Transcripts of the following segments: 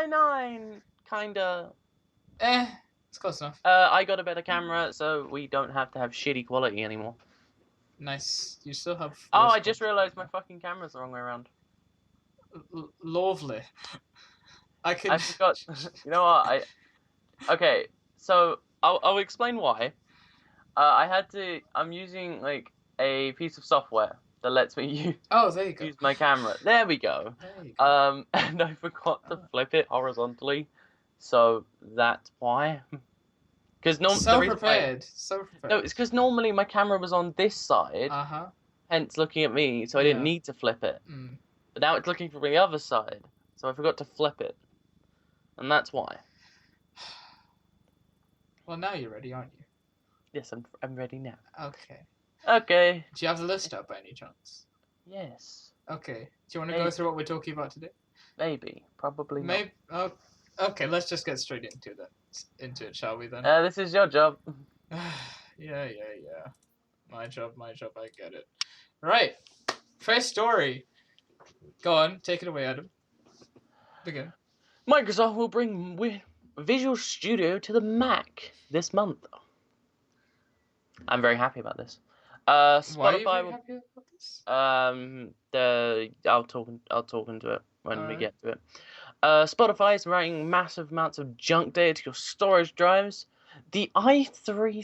9, kinda. It's close enough. I got a better camera, so we don't have to have shitty quality anymore. Nice. You still have. Oh, I just realized my fucking camera's the wrong way around. Lovely. I forgot. You know what? Okay, so I'll explain why. I'm using like a piece of software that lets me Oh, there you go. use my camera. There we go. There you go. And I forgot to flip it horizontally, so that's why. Because So prepared. No, it's because normally my camera was on this side, hence looking at me, so I didn't need to flip it. But now it's looking from the other side, so I forgot to flip it, and that's why. Well, now you're ready, aren't you? Yes, I'm ready now. Okay. Okay. Do you have the list up by any chance? Yes. Okay. Do you want to go through what we're talking about today? Maybe. Probably not. Oh, okay, let's just get straight into it, shall we then? This is your job. Yeah. My job, I get it. Right. First story. Go on, take it away, Adam. Begin. Microsoft will bring Visual Studio to the Mac this month. I'm very happy about this. Spotify. Why are you very happy about this? I'll talk into it when we get to it. Spotify is writing massive amounts of junk data to your storage drives. The i3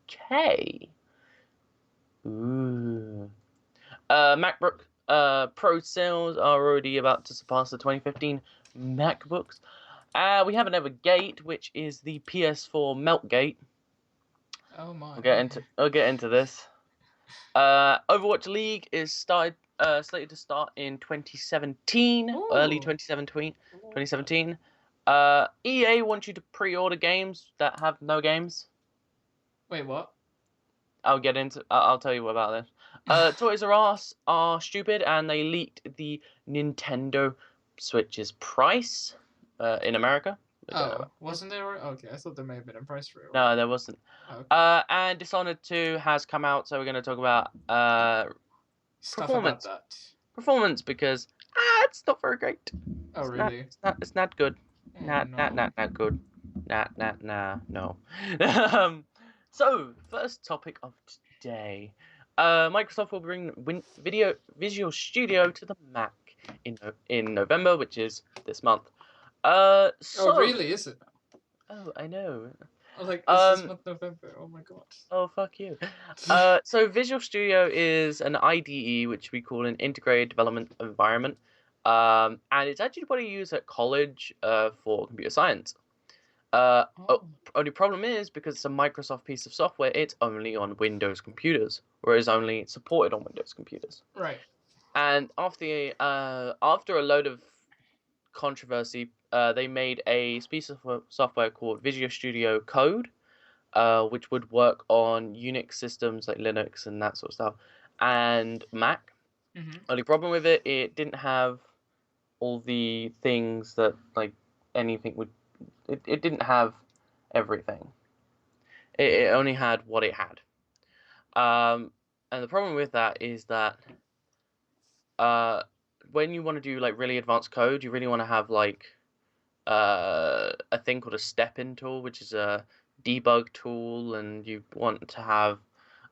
7350K. Ooh. MacBook Pro sales are already about to surpass the 2015 MacBooks. We have another gate, which is the PS4 Meltgate. Oh my! I'll get into this. Overwatch League is slated to start in 2017, early 2017. EA wants you to pre-order games that have no games. Wait, what? I'll tell you about this. Toys R Us are stupid, and they leaked the Nintendo Switch's price in America. Wasn't there? Okay, I thought there may have been a price for it. No, there wasn't. Okay. And Dishonored 2 has come out, so we're going to talk about performance. About that. Performance, because it's not very great. Oh, really? It's not good. Not good. No. So, first topic of today. Microsoft will bring Visual Studio to the Mac in November, which is this month. Oh, really? Is it? Oh, I know. This is month November. Oh my god. Oh, fuck you. So Visual Studio is an IDE, which we call an integrated development environment. And it's actually what you use at college for computer science. Only problem is, because it's a Microsoft piece of software, it's only on Windows computers, whereas only supported on Windows computers. Right. And after a load of controversy, they made a piece of software called Visual Studio Code, which would work on Unix systems like Linux and that sort of stuff, and Mac. Only problem with it didn't have all the things that like anything would. It didn't have everything. It only had what it had. And the problem with that is that when you want to do like really advanced code, you really want to have like a thing called a step-in tool, which is a debug tool, and you want to have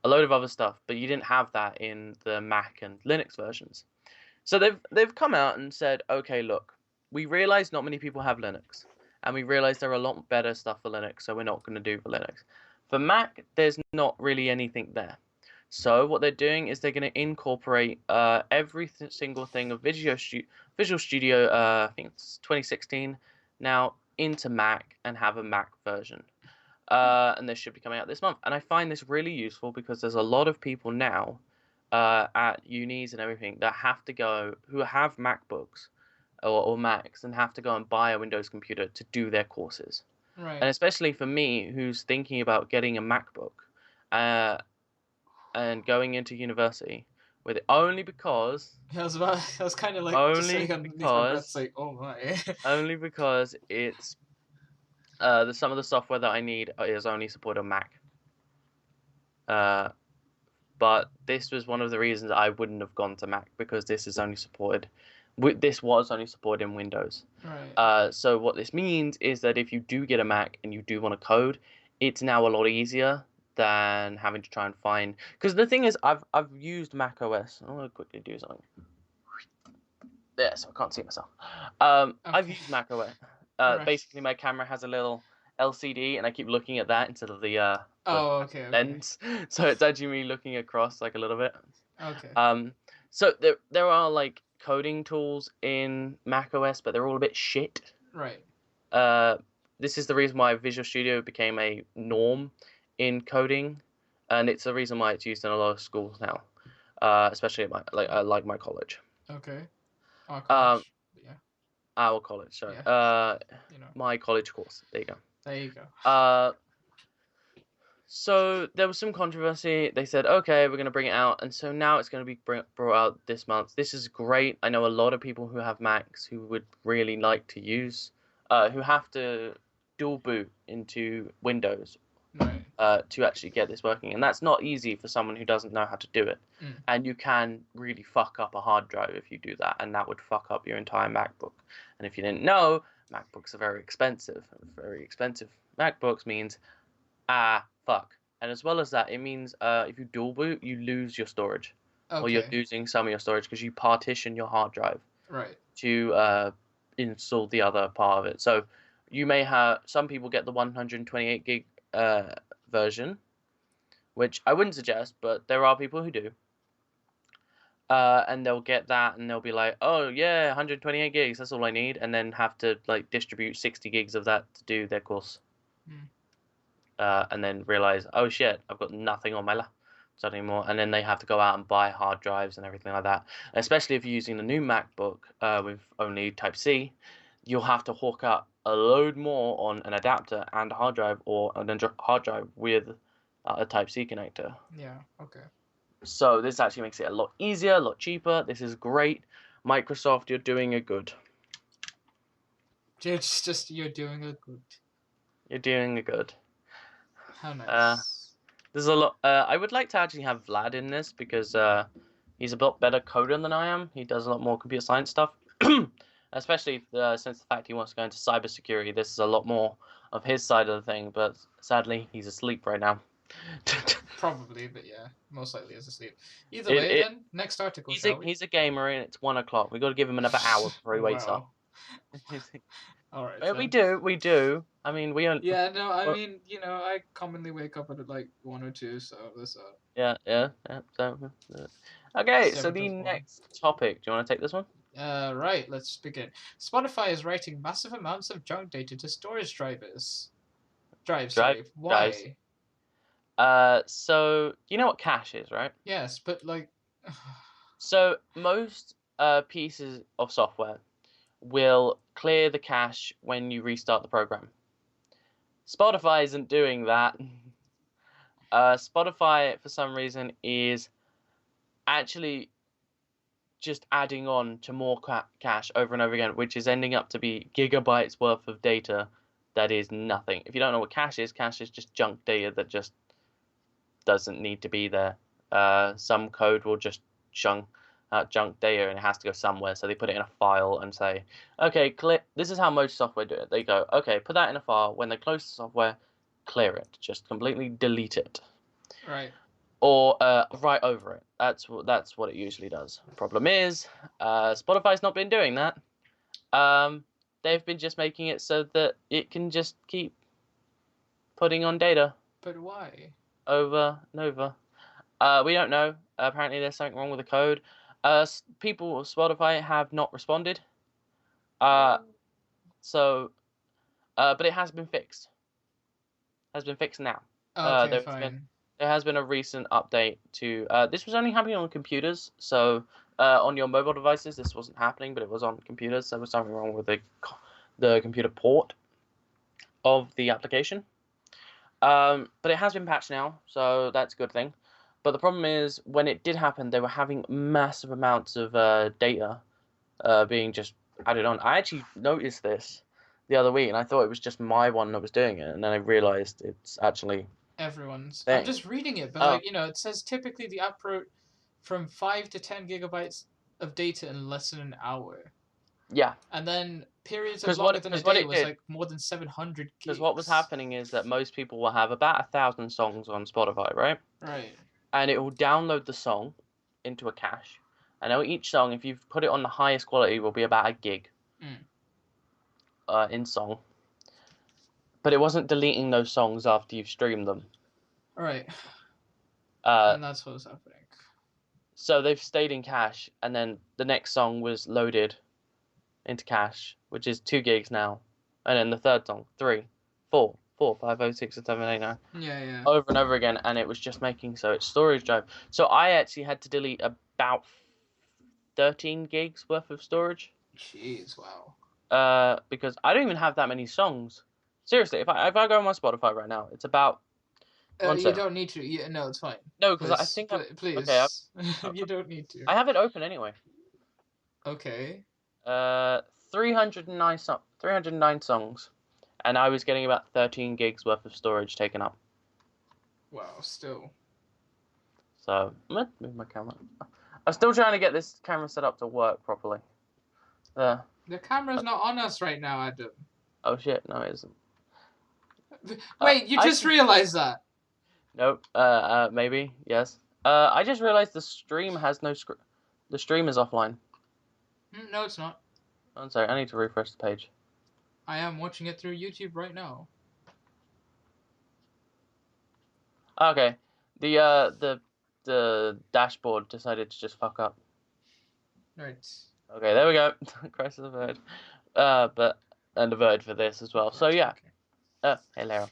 a load of other stuff, but you didn't have that in the Mac and Linux versions. So they've come out and said, okay, look, we realize not many people have Linux, and we realize there are a lot better stuff for Linux, so we're not going to do for Linux. For Mac, there's not really anything there. So what they're doing is they're going to incorporate every single thing of Visual Studio, I think it's 2016 now, into Mac and have a Mac version. And this should be coming out this month. And I find this really useful because there's a lot of people now at unis and everything that who have MacBooks or Macs and have to go and buy a Windows computer to do their courses. Right. And especially for me, who's thinking about getting a MacBook and going into university with it only because... I was kind of like just saying underneath my breath, like, oh my. Only because it's... some of the software that I need is only supported on Mac. But this was one of the reasons I wouldn't have gone to Mac, because this is only supported This was only supported in Windows. Right. So what this means is that if you do get a Mac and you do want to code, it's now a lot easier than having to try and find. Because the thing is, I've used Mac OS. I'm gonna quickly do something. There, so I can't see myself. I've Okay. used Mac OS. Right. Basically, my camera has a little LCD, and I keep looking at that instead of the Oh, okay, okay. lens. So it's actually me looking across like a little bit. Okay. So there are like coding tools in Mac OS, but they're all a bit shit. Right. Uh, this is the reason why Visual Studio became a norm in coding, and it's the reason why it's used in a lot of schools now, especially at my college. Okay. Our Um, college. Yeah. our college, sorry. Yeah. You know. My college course. There you go. There you go. So there was some controversy. They said, okay, we're going to bring it out. And so now it's going to be brought out this month. This is great. I know a lot of people who have Macs who would really like to use, who have to dual boot into Windows Right. to actually get this working. And that's not easy for someone who doesn't know how to do it. Mm. And you can really fuck up a hard drive if you do that. And that would fuck up your entire MacBook. And if you didn't know, MacBooks are very expensive. Very expensive MacBooks means fuck. And as well as that, it means if you dual boot, you lose your storage, or you're Okay. losing some of your storage because you partition your hard drive Right. to install the other part of it. So you may have some people get the 128 gig version, which I wouldn't suggest, but there are people who do. And they'll get that, and they'll be like, "Oh yeah, 128 gigs, that's all I need," and then have to like distribute 60 gigs of that to do their course. Mm. And then realize, oh shit, I've got nothing on my laptop anymore, and then they have to go out and buy hard drives and everything like that. And especially if you're using the new MacBook with only Type C, you'll have to hook up a load more on an adapter and a hard drive, or a hard drive with a Type C connector. Yeah. Okay. So this actually makes it a lot easier, a lot cheaper. This is great. Microsoft, you're doing a good. It's just you're doing a good. You're doing a good. How nice. There's a lot. I would like to actually have Vlad in this because he's a lot better coder than I am. He does a lot more computer science stuff, especially since the fact he wants to go into cybersecurity. This is a lot more of his side of the thing. But sadly, he's asleep right now. Probably, but yeah, most likely is asleep. Either It, way, it, then next article, he's shall we? he's a gamer and it's 1 o'clock. We got to give him another hour before he wakes up. Wow. All right. We Then. do. I mean, we only. Yeah. No. I Well, mean, I commonly wake up at like 1 or 2, so that's yeah. So, okay, so 7 the plus 1. next topic. Do you want to take this one? Right. Let's begin. Spotify is writing massive amounts of junk data to storage drives. Drives. Sorry. Drives. Why? So you know what cache is, right? Yes, but like. So most pieces of software will clear the cache when you restart the program. Spotify isn't doing that. Spotify, for some reason, is actually just adding on to more cache over and over again, which is ending up to be gigabytes worth of data that is nothing. If you don't know what cache is just junk data that just doesn't need to be there. Some code will just junk data and it has to go somewhere, so they put it in a file and say, okay, this is how most software do it. They go, okay, put that in a file. When they close the software, clear it, just completely delete it, Right. or write over it. That's what it usually does. Problem is, Spotify's not been doing that. They've been just making it so that it can just keep putting on data But why? over and over. We don't know. Apparently, there's something wrong with the code. People of Spotify have not responded. But it has been fixed. Has been fixed now. Okay, fine. There has been a recent update to. This was only happening on computers, so on your mobile devices this wasn't happening, but it was on computers. So there was something wrong with the computer port of the application. But it has been patched now, so that's a good thing. But the problem is, when it did happen, they were having massive amounts of data being just added on. I actually noticed this the other week, and I thought it was just my one that was doing it, and then I realized it's actually Everyone's. I'm thing. just reading it, but Oh, it says typically the app wrote from 5 to 10 gigabytes of data in less than an hour. Yeah. And then periods of Because longer than a what day it was did, like more than 700 because what was gigs. happening is that most people will have about 1,000 songs on Spotify, right? Right. And it will download the song into a cache. And now each song, if you've put it on the highest quality, will be about a gig in song. But it wasn't deleting those songs after you've streamed them. Right. Uh, And that's what was happening. so they've stayed in cache, and then the next song was loaded into cache, which is 2 gigs now. And then the third song, 3, 4, 4, 5, 6, 7, 8, 9. Yeah. Over and over again, and it was just making so its storage drive. So I actually had to delete about 13 gigs worth of storage. Jeez, wow. Because I don't even have that many songs. Seriously, if I go on my Spotify right now, it's about one You second. don't need to. Yeah, no, it's fine. No, because I think please. okay. You don't need to. I have it open anyway. Okay. 309 songs, and I was getting about 13 gigs worth of storage taken up. Wow, still. So I'm gonna move my camera. I'm still trying to get this camera set up to work properly. The camera's not on us right now, Adam. Oh shit, no it isn't. Wait, you just realized that? Nope. Maybe yes. I just realized the stream has no the stream is offline. No, it's not. I'm sorry, I need to refresh the page. I am watching it through YouTube right now. Okay. The dashboard decided to just fuck up. Right. Okay, there we go. Christ of the Verge. And the Verge for this as well. So yeah. Okay. Hey Lara.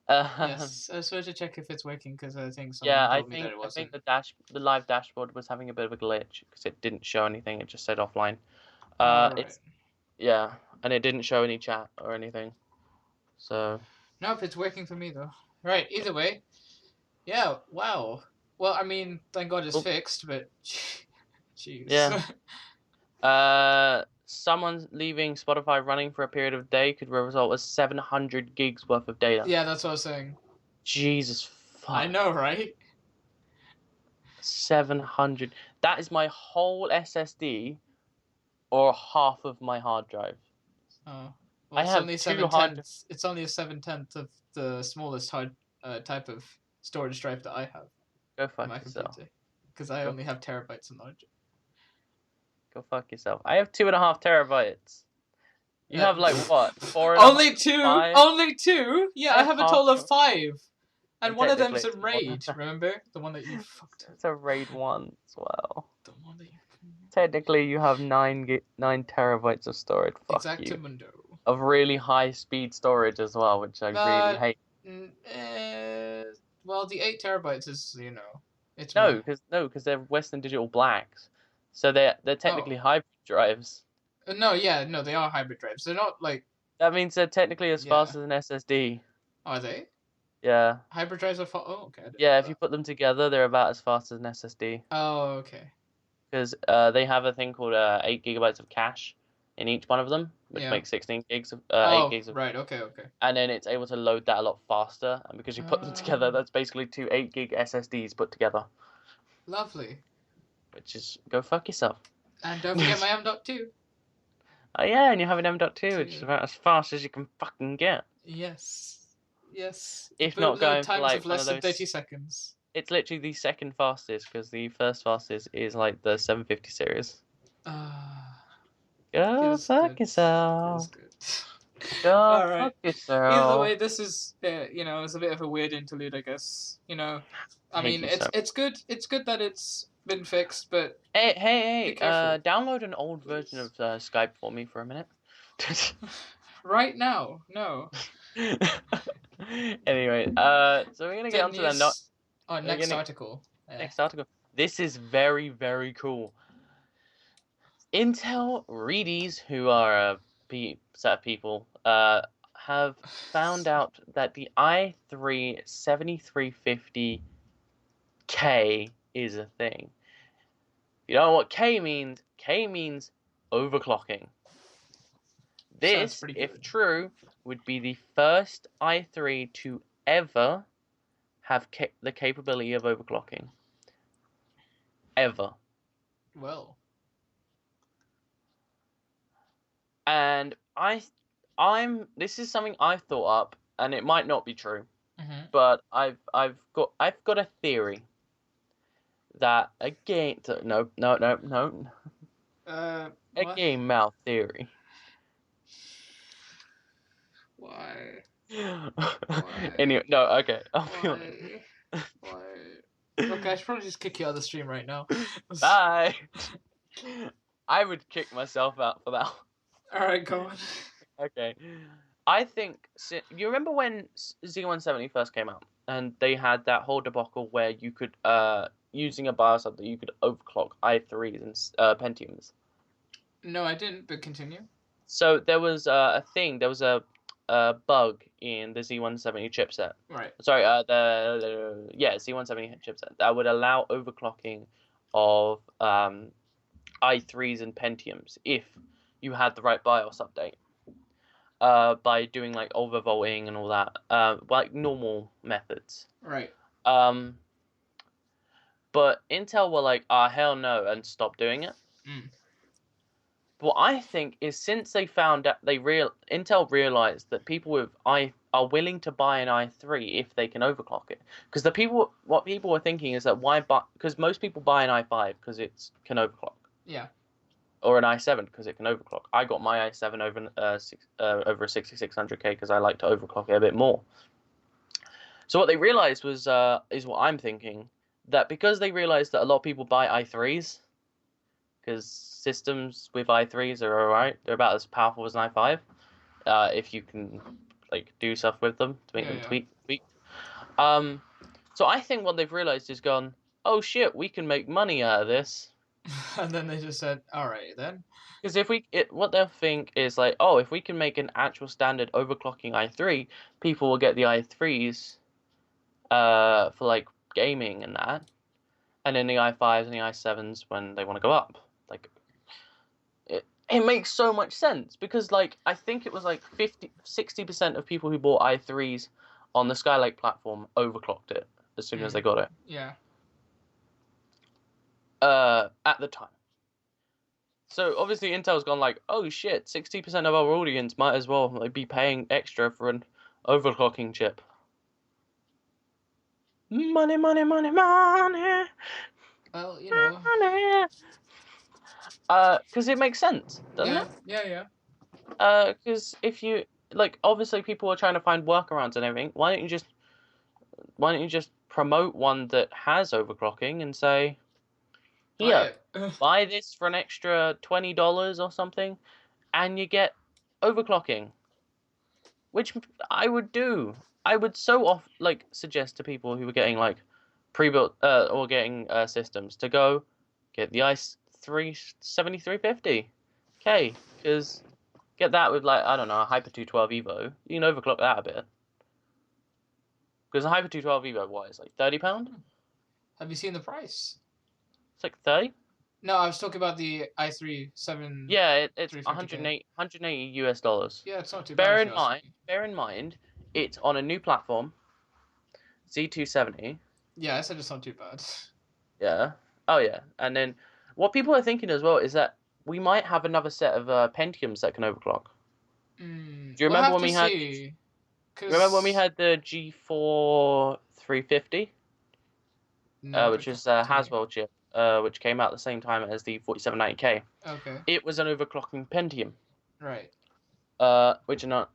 Yes, I was supposed to check if it's working because I think someone told me that it wasn't. I think the live dashboard was having a bit of a glitch because it didn't show anything. It just said offline. Right. Yeah, and it didn't show any chat or anything. So. Nope, it's working for me though. Right. Either way. Yeah. Wow. Well, I mean, thank God it's fixed, but jeez. Yeah. Someone leaving Spotify running for a period of a day could result as 700 gigs worth of data. Yeah, that's what I was saying. Jesus fuck. I know, right? 700. That is my whole SSD or half of my hard drive. Oh. I Well, it's have only 7/10. It's only a 7/10 of the smallest type of storage drive that I have. Go fuck on my yourself. Computer. Because I only have terabytes in large. Go fuck yourself. I have 2.5 terabytes. You have like what? 4 Only 2? 5? Only 2? Yeah, I have a total of 5. And one of them's a it's more raid, remember? The one that you fucked. It's a raid 1 as well. The one that you... Technically, you have 9 terabytes of storage. Fuck you. Exactamundo. Of really high speed storage as well, which I really hate. Well, the 8 terabytes is, you know, it's No, because they're Western Digital Blacks, so they're technically hybrid drives. No, they are hybrid drives. They're not like. That means they're technically as fast as an SSD. Are they? Yeah. Hybrid drives are fast. Oh, okay. Yeah, if you put them together, they're about as fast as an SSD. Oh, okay. Because they have a thing called 8 gigabytes of cache in each one of them, which makes 16 gigs of 8 gigs of. Right. Okay. And then it's able to load that a lot faster, and because you put them together, that's basically 2 8 gig SSDs put together. Lovely. Which is go fuck yourself. And don't forget my M.2. Oh yeah, and you have an M.2, which is about as fast as you can fucking get. Yes. If not going for like of less than 30 seconds. It's literally the second fastest because the first fastest is like the 750 series. Go fuck yourself. Go fuck yourself. Either way, this is it's a bit of a weird interlude, I guess. I mean, it's good. It's good that it's been fixed, but hey, download an old version of Skype for me for a minute. Right now, no. Anyway, so we're gonna get onto the next article. Yeah. Next article. This is very, very cool. Intel Readies, who are a set of people, have found out that the i3 7350K is a thing. You know what K means? K means overclocking. This, if true, would be the first i3 to ever have the capability of overclocking. Ever. Well. And this is something I've thought up, and it might not be true, Mm-hmm. but I've got a theory that no, a What? GameMouth theory. Why? Why? Anyway, no, okay, I'll be honest. Why? Why? Okay, I should probably just kick you out of the stream right now. Bye. I would kick myself out for that. Alright, go on. Okay. I think you remember when Z170 first came out, and they had that whole debacle where you could using a BIOS that you could overclock i3s and Pentiums. No, I didn't, but continue. So there was there was a bug in the Z170 chipset. Right. Sorry, Z170 chipset that would allow overclocking of i3s and Pentiums if you had the right BIOS update. By doing like overvolting and all that, like normal methods. Right. But Intel were like, hell no, and stopped doing it. Mm. What I think is since they found out, Intel realized that people with are willing to buy an i3 if they can overclock it. Because what people were thinking is that why buy? Because most people buy an i5 because it can overclock. Yeah. Or an i7 because it can overclock. I got my i7 over over a 6600K because I like to overclock it a bit more. So what they realized was is what I'm thinking, that because they realized that a lot of people buy i3s because systems with i3s are alright. They're about as powerful as an i5 if you can like do stuff with them to make them tweak. So I think what they've realized is gone, oh shit, we can make money out of this. And then they just said, "Alright then." Because what they'll think is like, oh, if we can make an actual standard overclocking i3, people will get the i3s, for like gaming and that, and then the i5s and the i7s when they want to go up. Like, it makes so much sense because like I think it was like 60% of people who bought i3s on the Skylake platform overclocked it as soon as they got it. Yeah. At the time. So obviously Intel's gone like, oh shit, 60% of our audience might as well be paying extra for an overclocking chip. Money, money, money, money. Well, you know. Money. Because it makes sense, doesn't it? Yeah. Because if you like, obviously people are trying to find workarounds and everything. Why don't you just promote one that has overclocking and say, here, buy this for an extra $20 or something, and you get overclocking, which I would do. I would suggest to people who are getting like pre-built or getting systems to go get the i3 7350. Okay, because get that with like I don't know a Hyper 212 Evo. You can overclock that a bit. Because a Hyper 212 Evo, what is like £30? Have you seen the price? It's like 30. No, I was talking about the i3 7. Yeah, it's 350K. $180 US. Yeah, it's not too Bear bad. in mind, it's on a new platform, Z270. Yeah, I said it's not too bad. Yeah. Oh yeah. And then what people are thinking as well is that we might have another set of Pentiums that can overclock. Do you remember when we had? Remember when we had the G4 350? No, which is a Haswell chip, which came out at the same time as the 4790K. Okay. It was an overclocking Pentium. Right. Which is an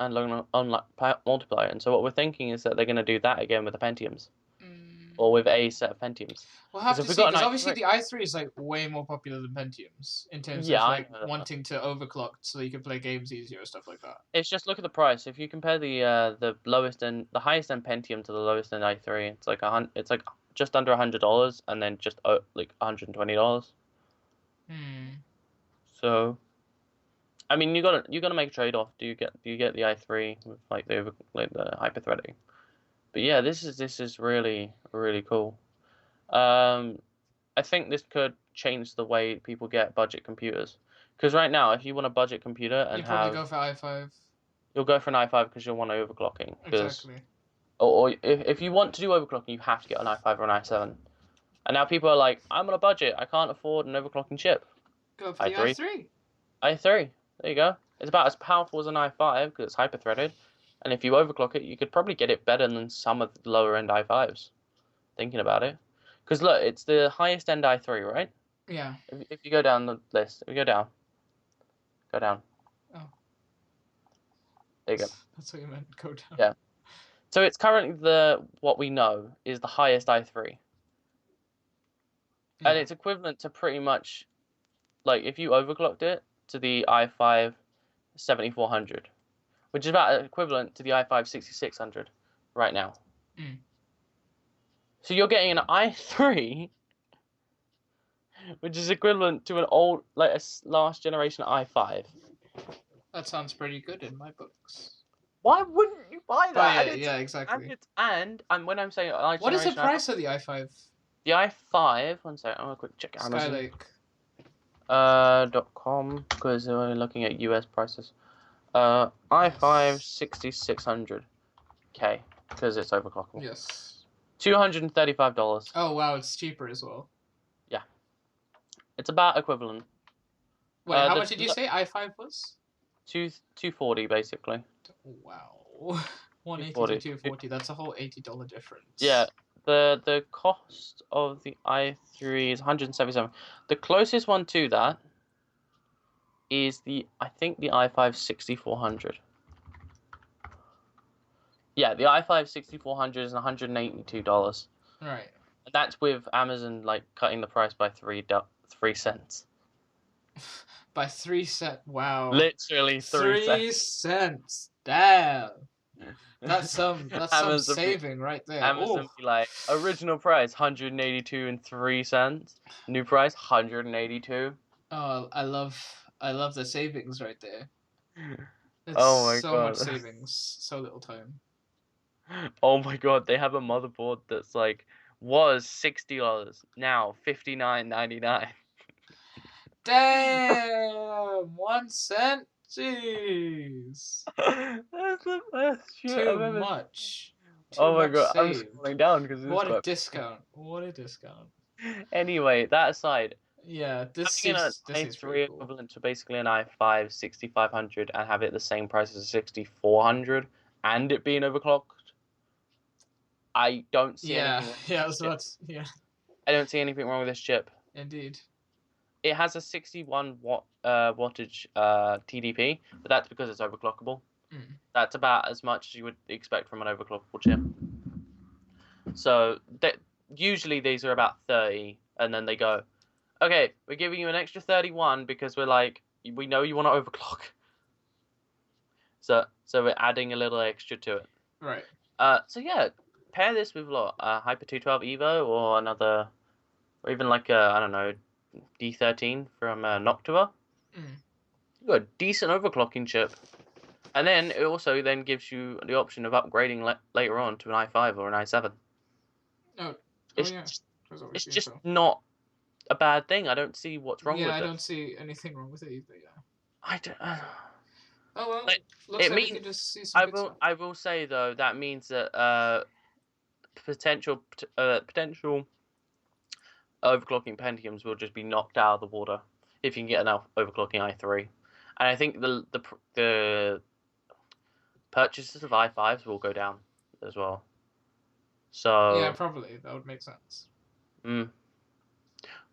unlock multiplier. And so what we're thinking is that they're going to do that again with the Pentiums. Or with a set of Pentiums. We'll have to see, because obviously the i3 is like way more popular than Pentiums in terms of like wanting to overclock so you can play games easier or stuff like that. It's just look at the price. If you compare the lowest end, the highest end Pentium to the lowest end i3, it's like just under $100, and then just like $120. So, I mean, you gotta make a trade off. Do you get the i3 with like the hyperthreading? But yeah, this is really really cool. I think this could change the way people get budget computers. Because right now, if you want a budget computer and you'll probably go for i5. You'll go for an i5 because you'll want overclocking. Exactly. Or if you want to do overclocking, you have to get an i5 or an i7. And now people are like, I'm on a budget. I can't afford an overclocking chip. Go for the i3. i3. There you go. It's about as powerful as an i5 because it's hyper-threaded. And if you overclock it, you could probably get it better than some of the lower-end i5s. Thinking about it. Because look, it's the highest-end i3, right? Yeah. If you go down the list, if you go down. Go down. Oh. There you go. That's what you meant. Go down. Yeah. So it's currently what we know is the highest i3. Yeah. And it's equivalent to pretty much, like, if you overclocked it to the i5 7400, which is about equivalent to the i5 6600 right now. Mm. So you're getting an i3, which is equivalent to an old, like a last generation i5. That sounds pretty good in my books. Why wouldn't you buy that? But yeah, exactly. And when I'm saying last What is the generation price of the i5? the i5, one second, I'm gonna quick check Amazon. Skylake. .com, because we're looking at US prices. i5 6600K, because it's overclockable. Yes. $235. Oh wow, it's cheaper as well. Yeah. It's about equivalent. Wait, how much did you say i5 was? 240 basically. Wow. 180 240. to 240. That's a whole $80 difference. Yeah. The cost of the i3 is 177. The closest one to that is I think the i5 6400. Yeah, the i5 6400 is $182. Right. And that's with Amazon like cutting the price by 3 cents. By 3 cents. Wow. Literally 3 cents. cents. Damn. That's some Amazon saving right there. Amazon be like, original price 182 and 3 cents. New price 182. Oh, I love the savings right there. It's Oh my so god. much savings, so little time. Oh my god, they have a motherboard that's like was $60, now $59.99. Damn, 1 cent. Jeez. That's the best shit Too I've ever much. Oh my much god, I'm saved. scrolling down because What a discount. What a discount. Anyway, that aside, Yeah, this having an seems i3 pretty cool. equivalent to basically an i5 6500 and have it the same price as a 6400 and it being overclocked, I don't see anything wrong Yeah, with this chip. yeah. I don't see anything wrong with this chip. Indeed. It has a 61 wattage TDP, but that's because it's overclockable. Mm. That's about as much as you would expect from an overclockable chip. So usually these are about 30, and then they go, okay, we're giving you an extra 31 because we're like, we know you want to overclock. So we're adding a little extra to it. Right. So yeah, pair this with Hyper 212 Evo or another, or even like I don't know, D13 from Noctua. Mm. You got a decent overclocking chip, and then it also then gives you the option of upgrading later on to an i5 or an i7. Oh, It's yeah. it's just not a bad thing. I don't see what's wrong with it. Yeah, I don't see anything wrong with it either. Yeah. I don't. Oh well. Like, looks it like we means can just see some good stuff. I will say though that means that potential overclocking Pentiums will just be knocked out of the water if you can get enough overclocking i3, and I think the purchases of i5s will go down as well. So Yeah, probably that would make sense.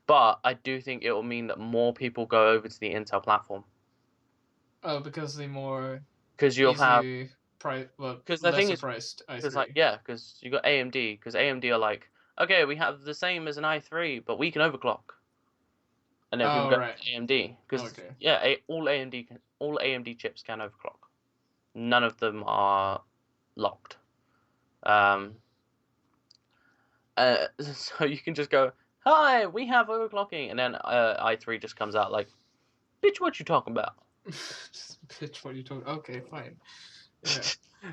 But I do think it will mean that more people go over to the Intel platform. Oh, because the more because you'll have because the thing is priced i3. Because because you got AMD, because AMD are like, okay, we have the same as an i3, but we can overclock, and then people go to AMD because all AMD chips can overclock. None of them are locked. So you can just go, hi, we have overclocking, and then i3 just comes out like, bitch, what you talking about? Bitch, what you talking? Okay, fine. Yeah.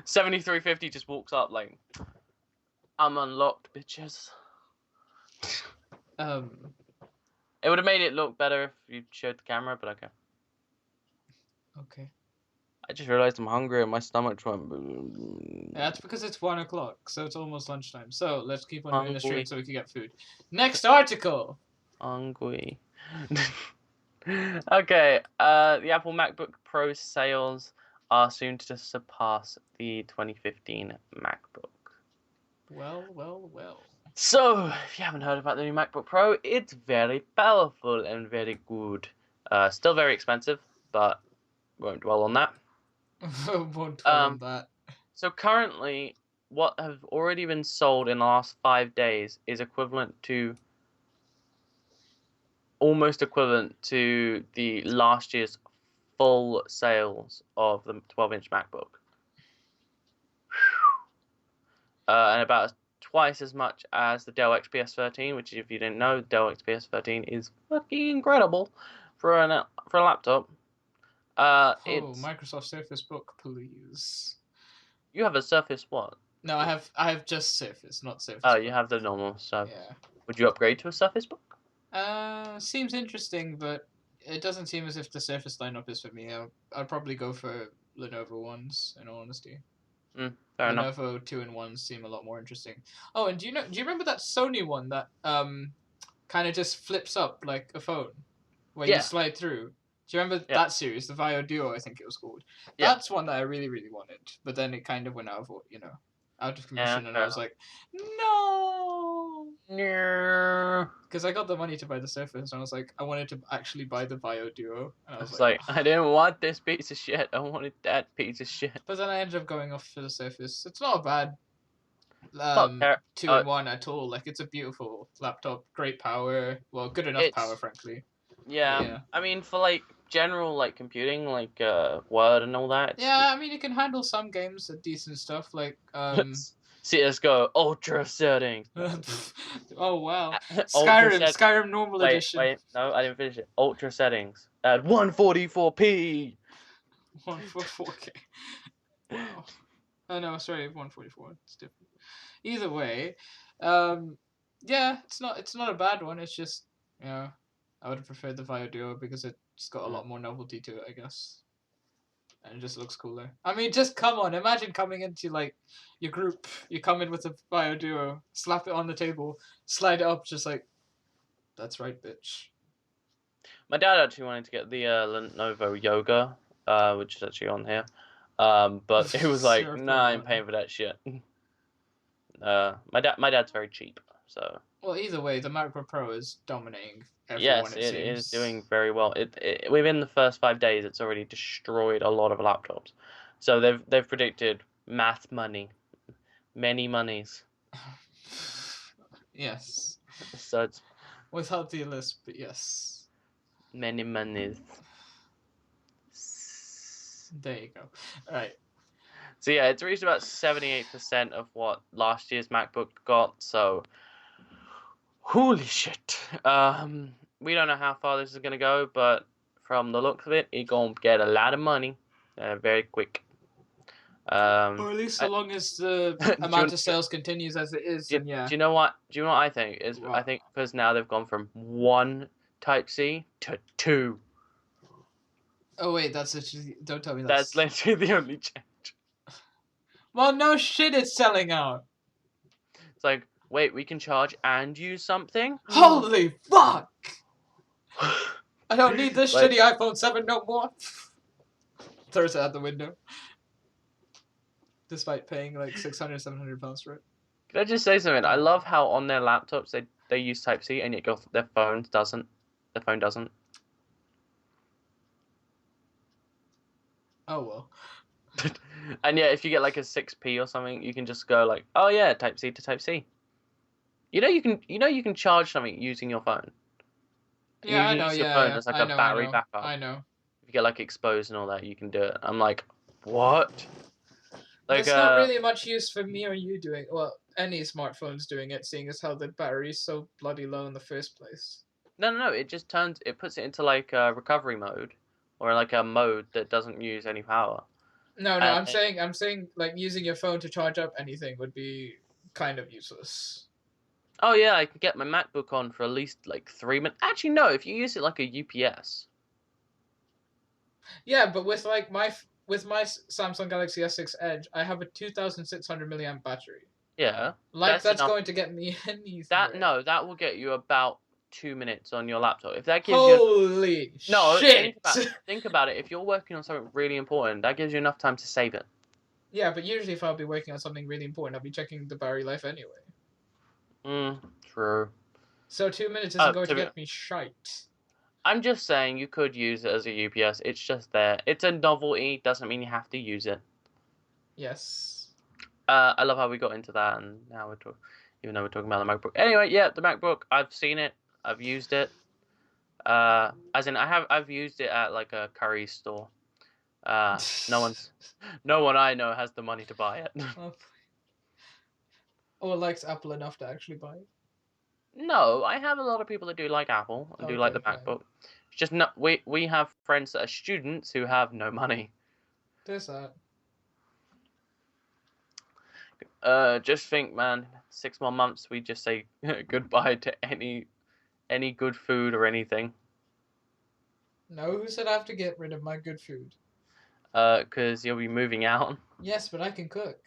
7350 just walks up like, I'm unlocked, bitches. It would have made it look better if you showed the camera, but okay. Okay. I just realized I'm hungry and my stomach went. Yeah, that's because it's 1 o'clock, so it's almost lunchtime. So let's keep on doing the stream so we can get food. Next article. Hungry. Okay, the Apple MacBook Pro sales are soon to surpass the 2015 MacBook. Well. So, if you haven't heard about the new MacBook Pro, it's very powerful and very good. Still very expensive, but won't dwell on that. Won't dwell on Um, that. so currently, what have already been sold in the last 5 days is almost equivalent to the last year's full sales of the 12-inch MacBook. And about twice as much as the Dell XPS 13, which, if you didn't know, Dell XPS 13 is fucking incredible for a laptop. Oh, It's Microsoft Surface Book, please. You have a Surface what? No, I have just Surface, not Surface Oh, Book. you have the normal. So, Yeah. would you upgrade to a Surface Book? Seems interesting, but it doesn't seem as if the Surface lineup is for me. I'd probably go for Lenovo ones, in all honesty. Fair enough. Lenovo 2-in-1s seem a lot more interesting. Oh, and do you remember that Sony one that kind of just flips up like a phone, where you Yeah. slide through? Do you remember that series, the Vio Duo, I think it was called? Yeah. That's one that I really, really wanted, but then it kind of went out of commission, and I was like, no, because I got the money to buy the Surface, and I was like, I wanted to actually buy the Vio Duo, and I I was was like, I didn't want this piece of shit. I wanted that piece of shit. but then I ended up going off for the Surface. It's not a bad Fuck her. 2-in-1 at all. Like, it's a beautiful laptop, great power, well, good enough power, frankly. Yeah. I mean, for like general like computing, like Word and all that. Yeah, I mean, it can handle some games, decent stuff like CS:GO Ultra settings. Oh wow, Ultra Skyrim normal edition. Wait, no, I didn't finish it. Ultra settings at 144p. 144K. Wow. Oh no, sorry, 144. It's different. Either way, yeah, it's not a bad one. It's just, I would have preferred the Vio Duo because it's got a lot more novelty to it, I guess. And it just looks cooler. I mean, just come on. Imagine coming into like your group. You come in with a Vio Duo, slap it on the table, slide it up, just like, that's right, bitch. My dad actually wanted to get the Lenovo Yoga, which is actually on here. But it was like, nah, I ain't paying for that shit. My dad's very cheap, so. Well, either way, the MacBook Pro is dominating everyone. Yes, it is doing very well. It within the first 5 days, it's already destroyed a lot of laptops. So they've predicted math money, many monies. Yes. So it's without the list, but yes. Many monies. There you go. All right. So yeah, it's reached about 78% of what last year's MacBook got. So, holy shit. We don't know how far this is gonna go, but from the looks of it, it's gonna get a lot of money, very quick. Or at least so long as the amount of sales continues as it is. Do you know what? Do you know what I think? I think because now they've gone from 1 Type-C to 2. Oh wait, that's literally. Don't tell me that. That's literally the only change. Well, no shit, it's selling out. It's like, wait, we can charge and use something? Holy fuck! I don't need this shitty iPhone 7 no more. Throws it out the window. Despite paying like 600, 700 pounds for it. Can I just say something? I love how on their laptops they use Type-C and yet their phone doesn't. Their phone doesn't. Oh well. And yeah, if you get like a 6p or something, you can just go like, oh yeah, Type-C to Type-C. You know you can charge something using your phone. Yeah, I know. Your phone as like a battery backup. I know. If you get like exposed and all that, you can do it. I'm like, what? Like, it's not really much use for me or you doing. Well, any smartphones doing it, seeing as how the battery is so bloody low in the first place. No. It just puts it into like a recovery mode, or like a mode that doesn't use any power. No. I'm saying like using your phone to charge up anything would be kind of useless. Oh yeah, I can get my MacBook on for at least like 3 minutes. Actually, no. If you use it like a UPS. Yeah, but with my Samsung Galaxy S6 Edge, I have a 2,600 milliamp battery. Yeah. Like that's going to get me anything. That will get you about 2 minutes on your laptop. If that gives you Holy no, shit! think about it. If you're working on something really important, that gives you enough time to save it. Yeah, but usually if I'll be working on something really important, I'll be checking the battery life anyway. True. So 2 minutes isn't going to To get me shite. I'm just saying you could use it as a UPS. It's just there. It's a novelty. Doesn't mean you have to use it. Yes. I love how we got into that, and now we're talking. Even though we're talking about the MacBook. Anyway, yeah, the MacBook. I've seen it. I've used it. As in, I've used it at like a curry store. No one I know has the money to buy it. Or likes Apple enough to actually buy it. No, I have a lot of people that do like Apple and do like the Okay, fine. MacBook. It's just not. We have friends that are students who have no money. There's that. Just think, man. 6 more months, we just say goodbye to any good food or anything. No, who said I have to get rid of my good food? Cause you'll be moving out. Yes, but I can cook.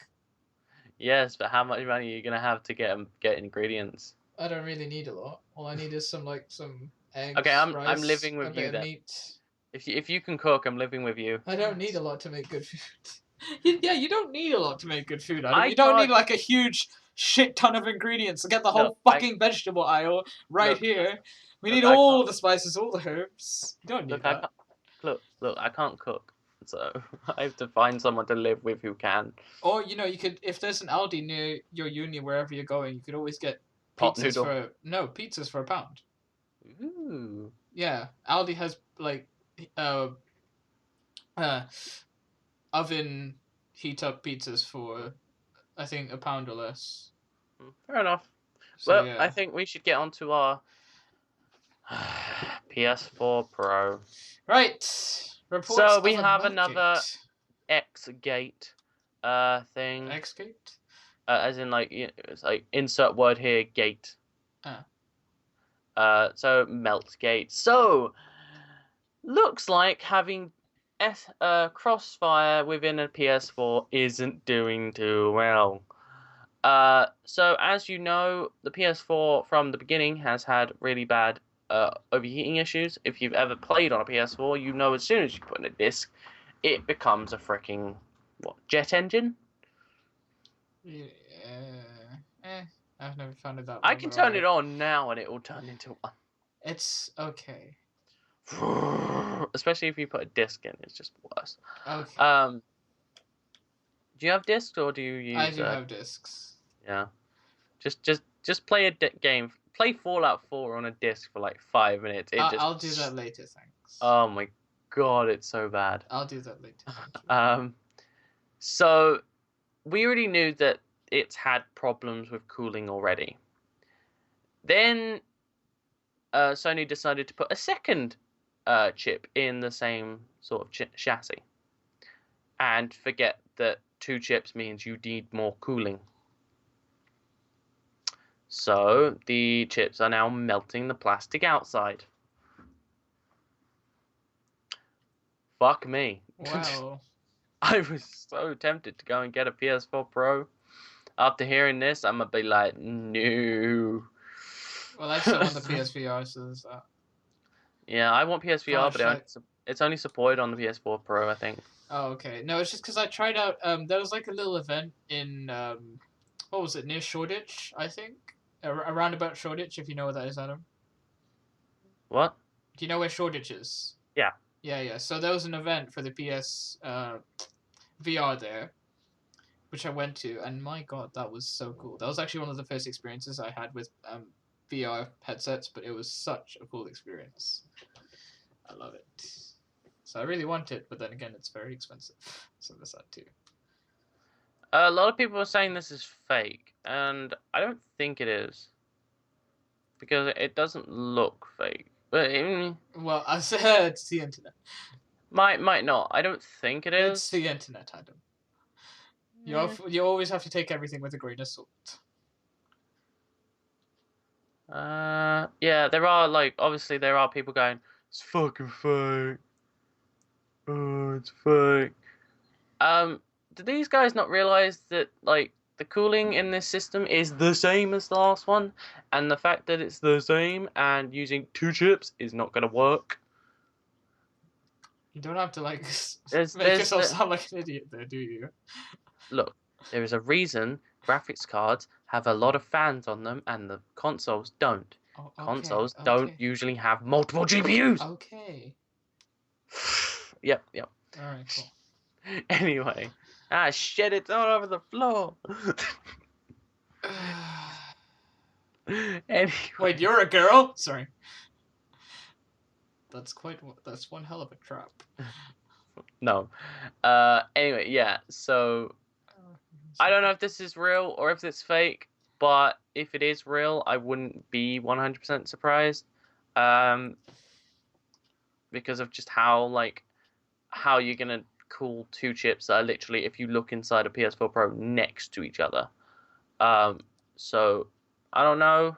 Yes, but how much money are you gonna have to get ingredients? I don't really need a lot. All I need is some eggs, Okay, I'm rice, living a with you bit of then. meat. If you can cook, I'm living with you. I don't need a lot to make good food. Yeah, you don't need a lot to make good food, Adam. I You don't need can't like a huge shit ton of ingredients to get the look. whole fucking vegetable aisle right Look, here. We look. need I can't all the spices, all the herbs. You don't need look. I that. can't look. I can't cook, so I have to find someone to live with who can. Or you could, if there's an Aldi near your uni, wherever you're going, you could always get Pot noodle. pizzas for £1. Ooh. Yeah, Aldi has like uh uh oven heat up pizzas for I think £1 or less. Fair enough. So Well, I yeah. think we should get on to our PS4 Pro. Right. Reports So we of a have another Milkgate. X Gate thing. X-Gate? As in like it's like insert word here gate. Ah. So Meltgate. So looks like having Crossfire within a PS4 isn't doing too well. So as you know, the PS4 from the beginning has had really bad overheating issues. If you've ever played on a PS4, you know as soon as you put in a disc, it becomes a freaking jet engine. Yeah. I've never found it that I well, can but turn it alright. on now and it will turn into one. It's okay. Especially if you put a disc in, it's just worse. Okay. Do you have discs or do you use? I do have discs. Yeah. Just play a game. Play Fallout 4 on a disc for like 5 minutes. I'll do that later, thanks. Oh my god, it's so bad. I'll do that later. Thank you. So we already knew that it's had problems with cooling already. Then Sony decided to put a second chip in the same sort of chassis, and forget that 2 chips means you need more cooling. So the chips are now melting the plastic outside. Fuck me. Wow. I was so tempted to go and get a PS4 Pro. After hearing this, I'm gonna be like, no. Well, I still want the PSVR, so there's that. Yeah, I want PSVR, Flashlight. but it's only supported on the PS4 Pro, I think. Oh, okay. No, it's just because I tried out. There was like a little event in what was it, near Shoreditch, I think, around about Shoreditch, if you know where that is, Adam. What? Do you know where Shoreditch is? Yeah. Yeah. So there was an event for the PS VR there, which I went to, and my god, that was so cool. That was actually one of the first experiences I had with VR headsets, but it was such a cool experience. I love it. So I really want it, but then again, it's very expensive. So there's that too. A lot of people are saying this is fake, and I don't think it is. Because it doesn't look fake. But Well, I said it's the internet. might not. I don't think it is. It's the internet, Adam. You always have to take everything with a grain of salt. Yeah, there are obviously there are people going, it's fucking fake. Oh, it's fake. Do these guys not realize that the the cooling in this system is the same as the last one, and the fact that it's the same and using 2 chips is not going to work. You don't have to like There's, make there's yourself the, sound like an idiot there, do you? Look, there is a reason graphics cards have a lot of fans on them and the consoles don't. Oh, okay, Consoles don't okay, usually have multiple GPUs. okay. Yep. All right, cool. Anyway, shit, it's all over the floor. Anyway, Wait, you're a girl? Sorry. That's one hell of a trap. no. Anyway, yeah. So I don't know if this is real or if it's fake, but if it is real, I wouldn't be 100% surprised. Because of just how you're gonna cool 2 chips that are literally, if you look inside a PS4 Pro, next to each other. So I don't know.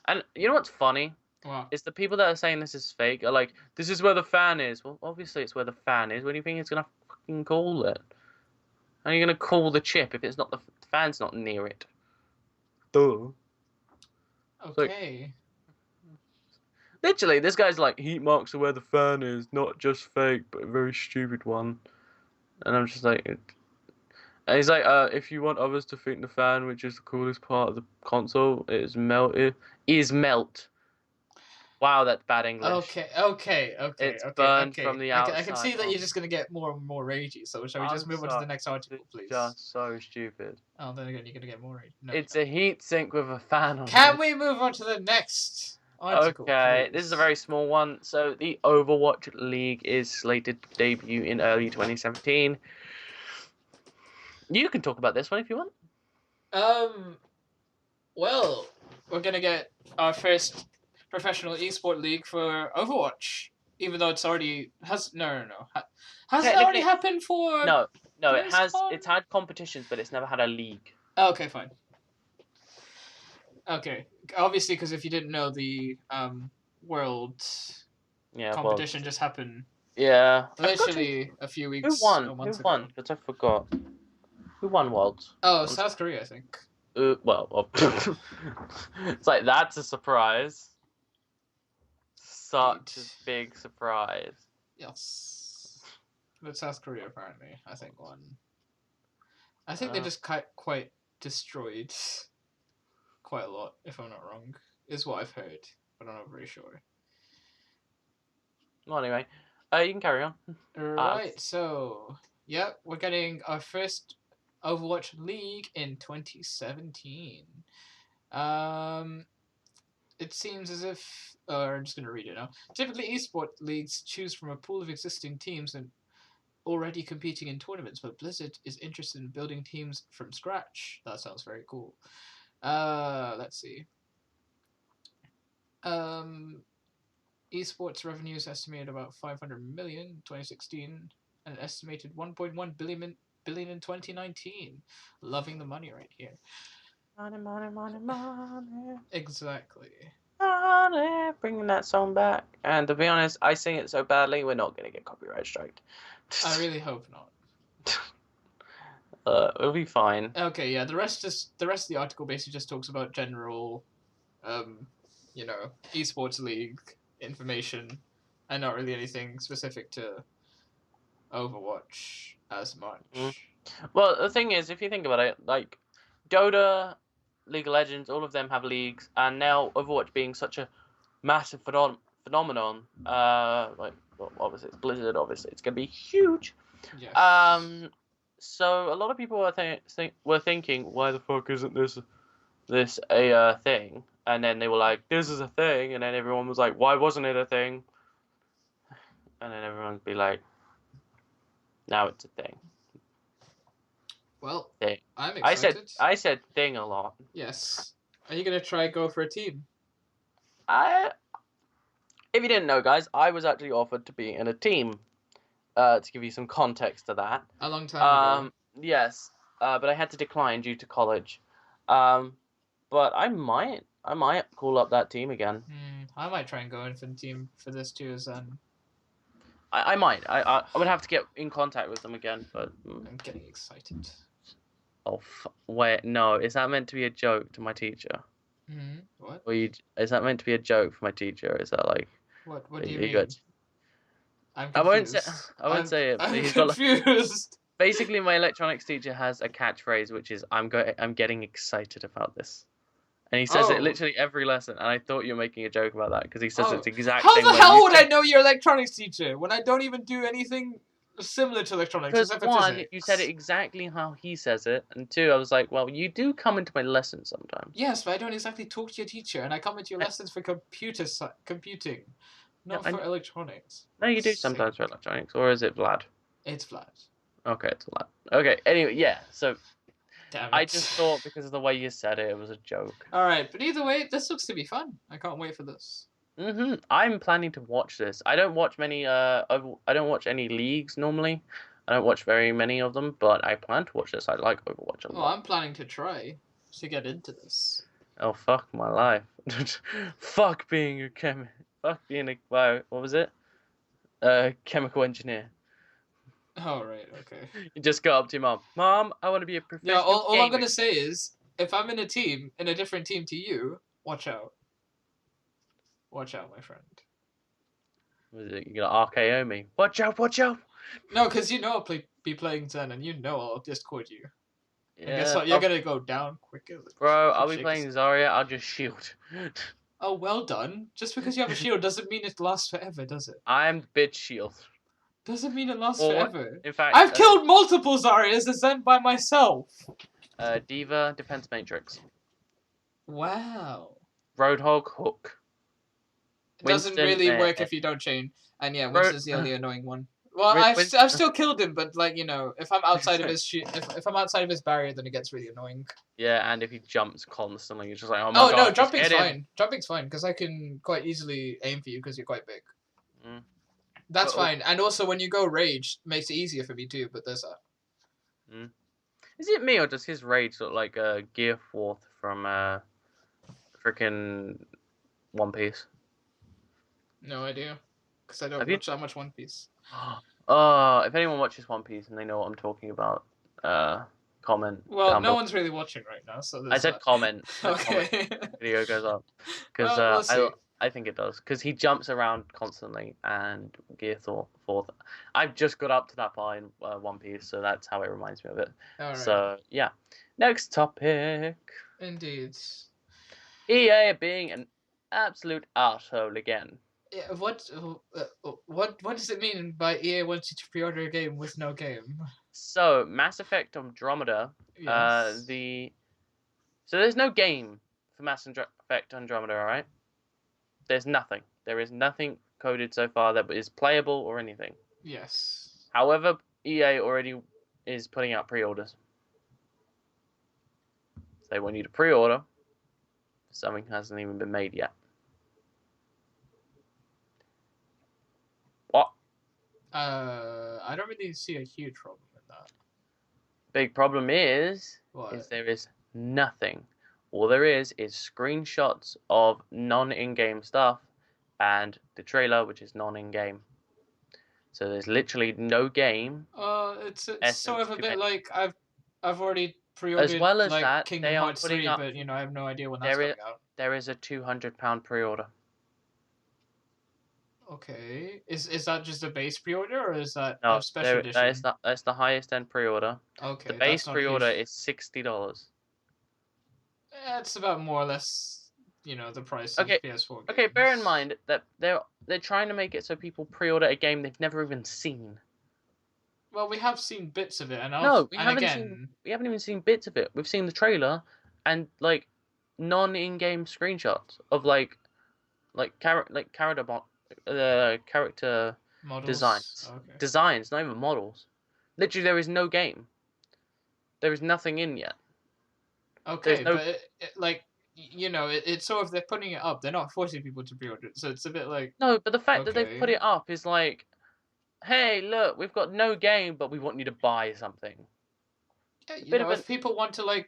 And you know what's funny? Wow. Is the people that are saying this is fake are like, this is where the fan is. Well, obviously it's where the fan is. What do you think it's gonna fucking cool it? How are you gonna cool the chip if it's not the fan's not near it? Duh. Like, Okay. literally, this guy's like, heat marks are where the fan is, not just fake, but a very stupid one. And I'm just like, and he's like, if you want others to think the fan, which is the coolest part of the console, is melt. Wow, that's bad English. Okay. It's burned from the I can outside. see that you're just gonna get more and more ragey. So shall we just I'm move on to sorry. the next article, It's please? just so stupid. Oh, then again, you're gonna get more ragey. No, It's a heat sink with a fan on Can it. we move on to the next article, Okay, please? this is a very small one. So the Overwatch League is slated to debut in early 2017. You can talk about this one if you want. Well, we're gonna get our first professional esport league for Overwatch, even though it's already has no. Has it already Technically, happened for no, it has. BlizzCon? It's had competitions, but it's never had a league. Okay, fine. Okay, obviously, because if you didn't know, the world Yeah, competition just happened yeah. literally a few Who weeks won? or Who months won? ago. Because I forgot. Who won Worlds? Oh, South Korea, I think. Well, it's like that's a surprise. Such a Indeed. big surprise. Yes, but South Korea apparently, I think, won. I think they Uh, just quite destroyed quite a lot, if I'm not wrong, is what I've heard, but I'm not very sure. well, anyway, you can carry on. Right, so yeah, we're getting our first Overwatch League in 2017. It seems as if, I'm just gonna read it now. Typically, esport leagues choose from a pool of existing teams and already competing in tournaments, but Blizzard is interested in building teams from scratch. That sounds very cool. Let's see. Esports revenue is estimated about 500 million in 2016 and an estimated 1.1 billion in 2019. Loving the money right here. Money. Exactly. Money. Bringing that song back. And to be honest, I sing it so badly, we're not gonna get copyright striked. I really hope not. It'll be fine. Okay, yeah. The rest of the article basically just talks about general, esports league information, and not really anything specific to Overwatch as much. Mm. Well, the thing is, if you think about it, like Dota, League of Legends, all of them have leagues, and now Overwatch being such a massive phenomenon, well, obviously it's Blizzard, obviously it's gonna be huge. Yes. So a lot of people were thinking, why the fuck isn't this a thing? And then they were like, this is a thing, and then everyone was like, why wasn't it a thing? And then everyone would be like, now it's a thing. Well, Thing. I'm excited. I said thing a lot. Yes. Are you gonna try go for a team? If you didn't know, guys, I was actually offered to be in a team. To give you some context to that. A long time ago. Yes. But I had to decline due to college. But I might call up that team again. I might try and go in for the team for this too, as I might. I would have to get in contact with them again, but I'm getting excited. Oh, wait, no. Is that meant to be a joke to my teacher? What? Or is that meant to be a joke for my teacher? Or is that like, What do you you got? mean? I'm I won't say. confused. I won't say it. But I'm he's got like, confused. basically my electronics teacher has a catchphrase which is I'm getting excited about this. And he says it Oh. literally every lesson, and I thought you were making a joke about that because he says it Oh. the exact How same the way hell you would I said. know your electronics teacher when I don't even do anything similar to electronics Because except for one, you said it physics? exactly how he says it, and two, I was like, well, you do come into my lessons sometimes. Yes, but I don't exactly talk to your teacher, and I come into your I, lessons for computing, no, not for electronics. no, For you do God's sometimes for sake. electronics, or is it Vlad? It's flat. Okay, it's Vlad. Okay, anyway, yeah. So Damn I it. just thought because of the way you said it, it was a joke. Alright, but either way, this looks to be fun. I can't wait for this. I'm planning to watch this. I don't watch many. I don't watch any leagues normally. I don't watch very many of them, but I plan to watch this. I like Overwatch a Well, lot. I'm planning to try to get into this. Oh fuck my life! Fuck being a Fuck being a what was it? Chemical engineer. Alright, okay. You just go up to your mom. Mom, I want to be a Yeah, professional all I'm gamer. gonna say is, if I'm in a team, in a different team to you, watch out. Watch out, my friend. Was it, you're gonna RKO me? Watch out! Watch out! No, because you know I'll be playing Zen, and you know I'll Discord you. And guess Yeah, what? You're gonna go down quicker. bro. I'll Quick be shake playing yourself. Zarya. I'll just shield. Oh, well done. Just because you have a shield doesn't mean it lasts forever, does it? I'm bitch shield. Doesn't mean it lasts Or forever. in fact, I've killed multiple Zaryas as Zen by myself. Diva defense matrix. Wow. Roadhog hook. It doesn't Winston really meh. work if you don't chain. And yeah, Road. Winston's the only annoying one. Well, I've Winston. still killed him, but like if I'm outside of his if I'm outside of his barrier, then it gets really annoying. Yeah, and if he jumps constantly, you're just like, oh my Oh no, god, just jumping's hit him. fine. Jumping's fine because I can quite easily aim for you because you're quite big. Mm. That's fine. And also when you go rage, makes it easier for me too. But there's that. Mm. Is it me or does his rage look like a Gear Fourth from freaking One Piece? No idea, because I don't Have you? watch that much One Piece. If anyone watches One Piece and they know what I'm talking about, comment Well, down no below. one's really watching right now, so I there's said that. comment. Okay. Video goes up because Well, we'll see. I think it does because he jumps around constantly and Gear Fourth. I've just got up to that part in One Piece, so that's how it reminds me of it. All right. So yeah, next topic. Indeed. EA being an absolute arsehole again. Yeah, what does it mean by EA wants you to pre-order a game with no game? So Mass Effect Andromeda, Yes. so there's no game for Mass Effect Andromeda, alright? There's nothing. There is nothing coded so far that is playable or anything. Yes. However, EA already is putting out pre-orders. So they want you to pre-order. Something hasn't even been made yet. What? I don't really see a huge problem with that. Big problem is What? there is nothing. All there is screenshots of non-in-game stuff and the trailer, which is non-in-game. So there's literally no game. It's sort of a bit like I've already As pre-ordered well as like that, Kingdom they are Hearts putting 3, up. but I have no idea when that's coming out. There is a £200 pre-order. Okay, is that just a base pre-order or is that No, a special edition? that's the highest end pre-order. Okay, The base that's not pre-order huge. is $60. It's about more or less, the price Okay, of PS4 games. okay. Bear in mind that they're trying to make it so people pre-order a game they've never even seen. Well, we have seen bits of it, and We haven't even seen bits of it. We've seen the trailer and like non-in-game screenshots of character models. designs. Okay. Designs, not even models. Literally, there is no game. There is nothing in yet. Okay, but it's sort of they're putting it up. They're not forcing people to pre-order it, so it's a bit like No, but the fact that they've put okay. it up is like, hey, look, we've got no game, but we want you to buy something. Yeah, if people want to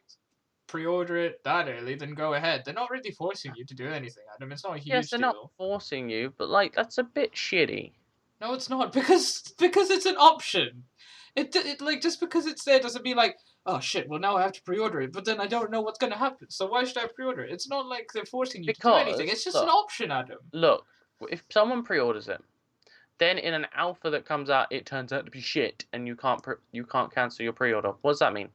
pre-order it that early, then go ahead. They're not really forcing you to do anything, Adam. It's not a huge Yes, they're deal. not forcing you, but that's a bit shitty. No, it's not because it's an option. It like just because it's there doesn't mean like, oh shit, well now I have to pre-order it, but then I don't know what's gonna happen. So why should I pre-order it? It's not like they're forcing you to do anything. Because It's just an option, Adam. look, if someone pre-orders it, then in an alpha that comes out, it turns out to be shit, and you can't cancel your pre-order. What does that mean?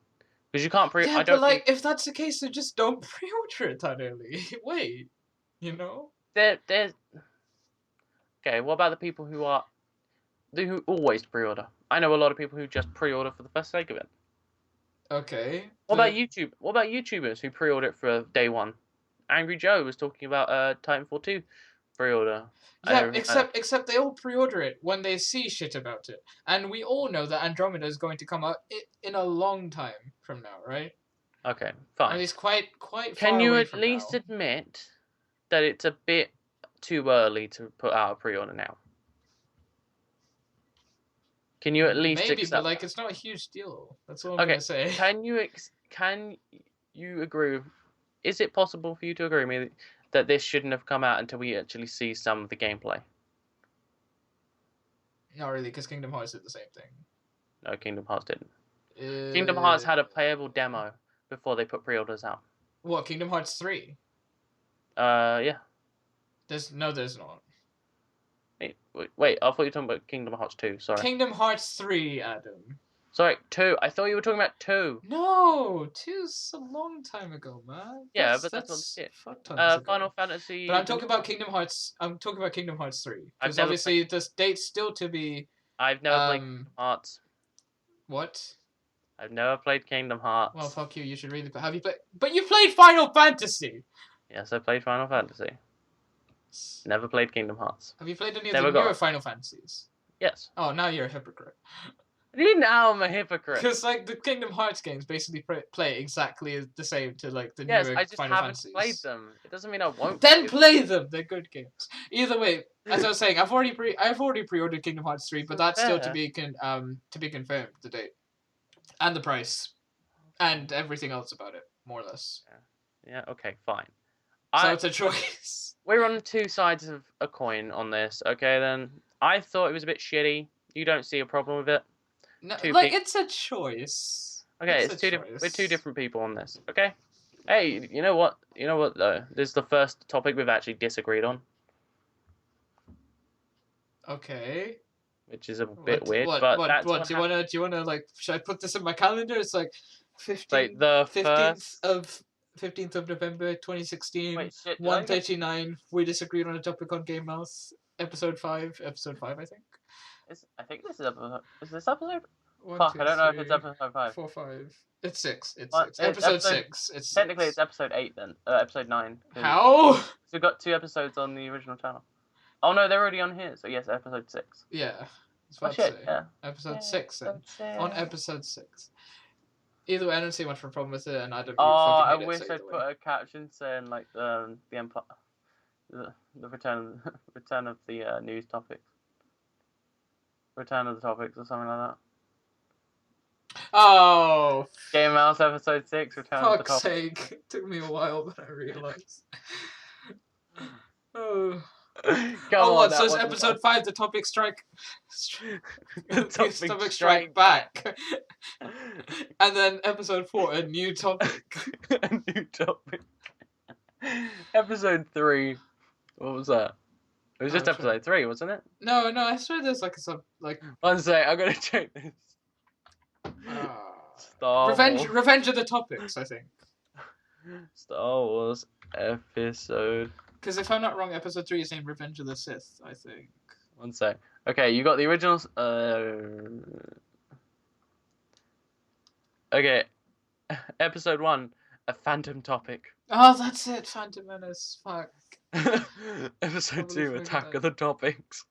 Because you can't pre. Yeah, I but don't like think if that's the case, then just don't pre-order it that early. Wait, you know? there's. Okay, what about the people who always pre-order? I know a lot of people who just pre-order for the first sake of it. Okay. What about YouTube? What about YouTubers who pre-order it for day one? Angry Joe was talking about Titanfall 2 pre-order. Yeah, except they all pre-order it when they see shit about it, and we all know that Andromeda is going to come out in a long time from now, right? Okay, At fine. least quite Can far you away at from least now. admit that it's a bit too early to put out a pre-order now? Can you at least Maybe, accept but like that? it's not a huge deal. That's all I'm Okay, gonna say. can you agree? Is it possible for you to agree with me that this shouldn't have come out until we actually see some of the gameplay? Not really, because Kingdom Hearts did the same thing. No, Kingdom Hearts didn't. Kingdom Hearts had a playable demo before they put pre-orders out. What, Kingdom Hearts 3? Yeah. There's not. Wait, I thought you were talking about Kingdom Hearts 2, sorry. Kingdom Hearts 3, Adam. Sorry, 2. I thought you were talking about 2. No, 2's a long time ago, man. Yeah, but that's not it. Fuck tons ago. Final Fantasy. But I'm talking about Kingdom Hearts. I'm talking about Kingdom Hearts 3 because obviously this date's still to be. I've never played Kingdom Hearts. What? I've never played Kingdom Hearts. Well, fuck you. You should really. Have you played? But you played Final Fantasy. Yes, I played Final Fantasy. Never played Kingdom Hearts. Have you played any of the newer Final Fantasies? Yes. Oh, now you're a hypocrite. Now I'm a hypocrite. Because like the Kingdom Hearts games basically play exactly the same to like the newer Final Fantasies. Yes, I just haven't played them. It doesn't mean I won't. Then play them. They're good games. Either way, as I was saying, I've already pre-ordered Kingdom Hearts 3, but that's still to be confirmed, the date, and the price, and everything else about it, more or less. Yeah. Okay. Fine. So it's a choice. We're on two sides of a coin on this. Okay, then. I thought it was a bit shitty. You don't see a problem with it. No, it's a choice. Okay, we're two different people on this. Okay. Hey, you know what? Though, this is the first topic we've actually disagreed on. Okay. Which is a bit weird, but that's what do you wanna like? Should I put this in my calendar? It's like 15th of November 2016. Wait, shit, 1:39. We disagreed on a topic on GameMouth. Episode 5, I think. I think this is episode. Is this episode? 1, Fuck, 2, I don't know if 3, it's episode 5. 4, 5. It's 6. It's Well, 6. Episode 6. It's technically 6. it's episode 8 then. Episode 9. How? So we've got 2 episodes on the original channel. Oh no, they're already on here. So yes, episode 6. Yeah. Oh shit, yeah. Episode 6 then. On episode 6. Either way, I don't see much of a problem with it, and I don't. I wish I'd put a caption saying like the Empire, the return of the news topics, return of the topics or something like that. Oh. GameMouth episode 6, return of the topics. Fuck's sake! It took me a while, but I realized. Oh. So it's episode 5, the topic strike. The topic strike back. And then episode 4, a new topic. A new topic. Episode 3. What was that? It was just episode 3, wasn't it? No, I swear there's like a One sec, I'm gonna check this. Revenge of the Topics, I think. Star Wars episode. Because if I'm not wrong, episode 3 is named Revenge of the Sith, I think. One sec. Okay, you got the original. Okay, episode 1, a phantom topic. Oh, that's it, Phantom Menace. Fuck. Episode 2, Attack of the Topics.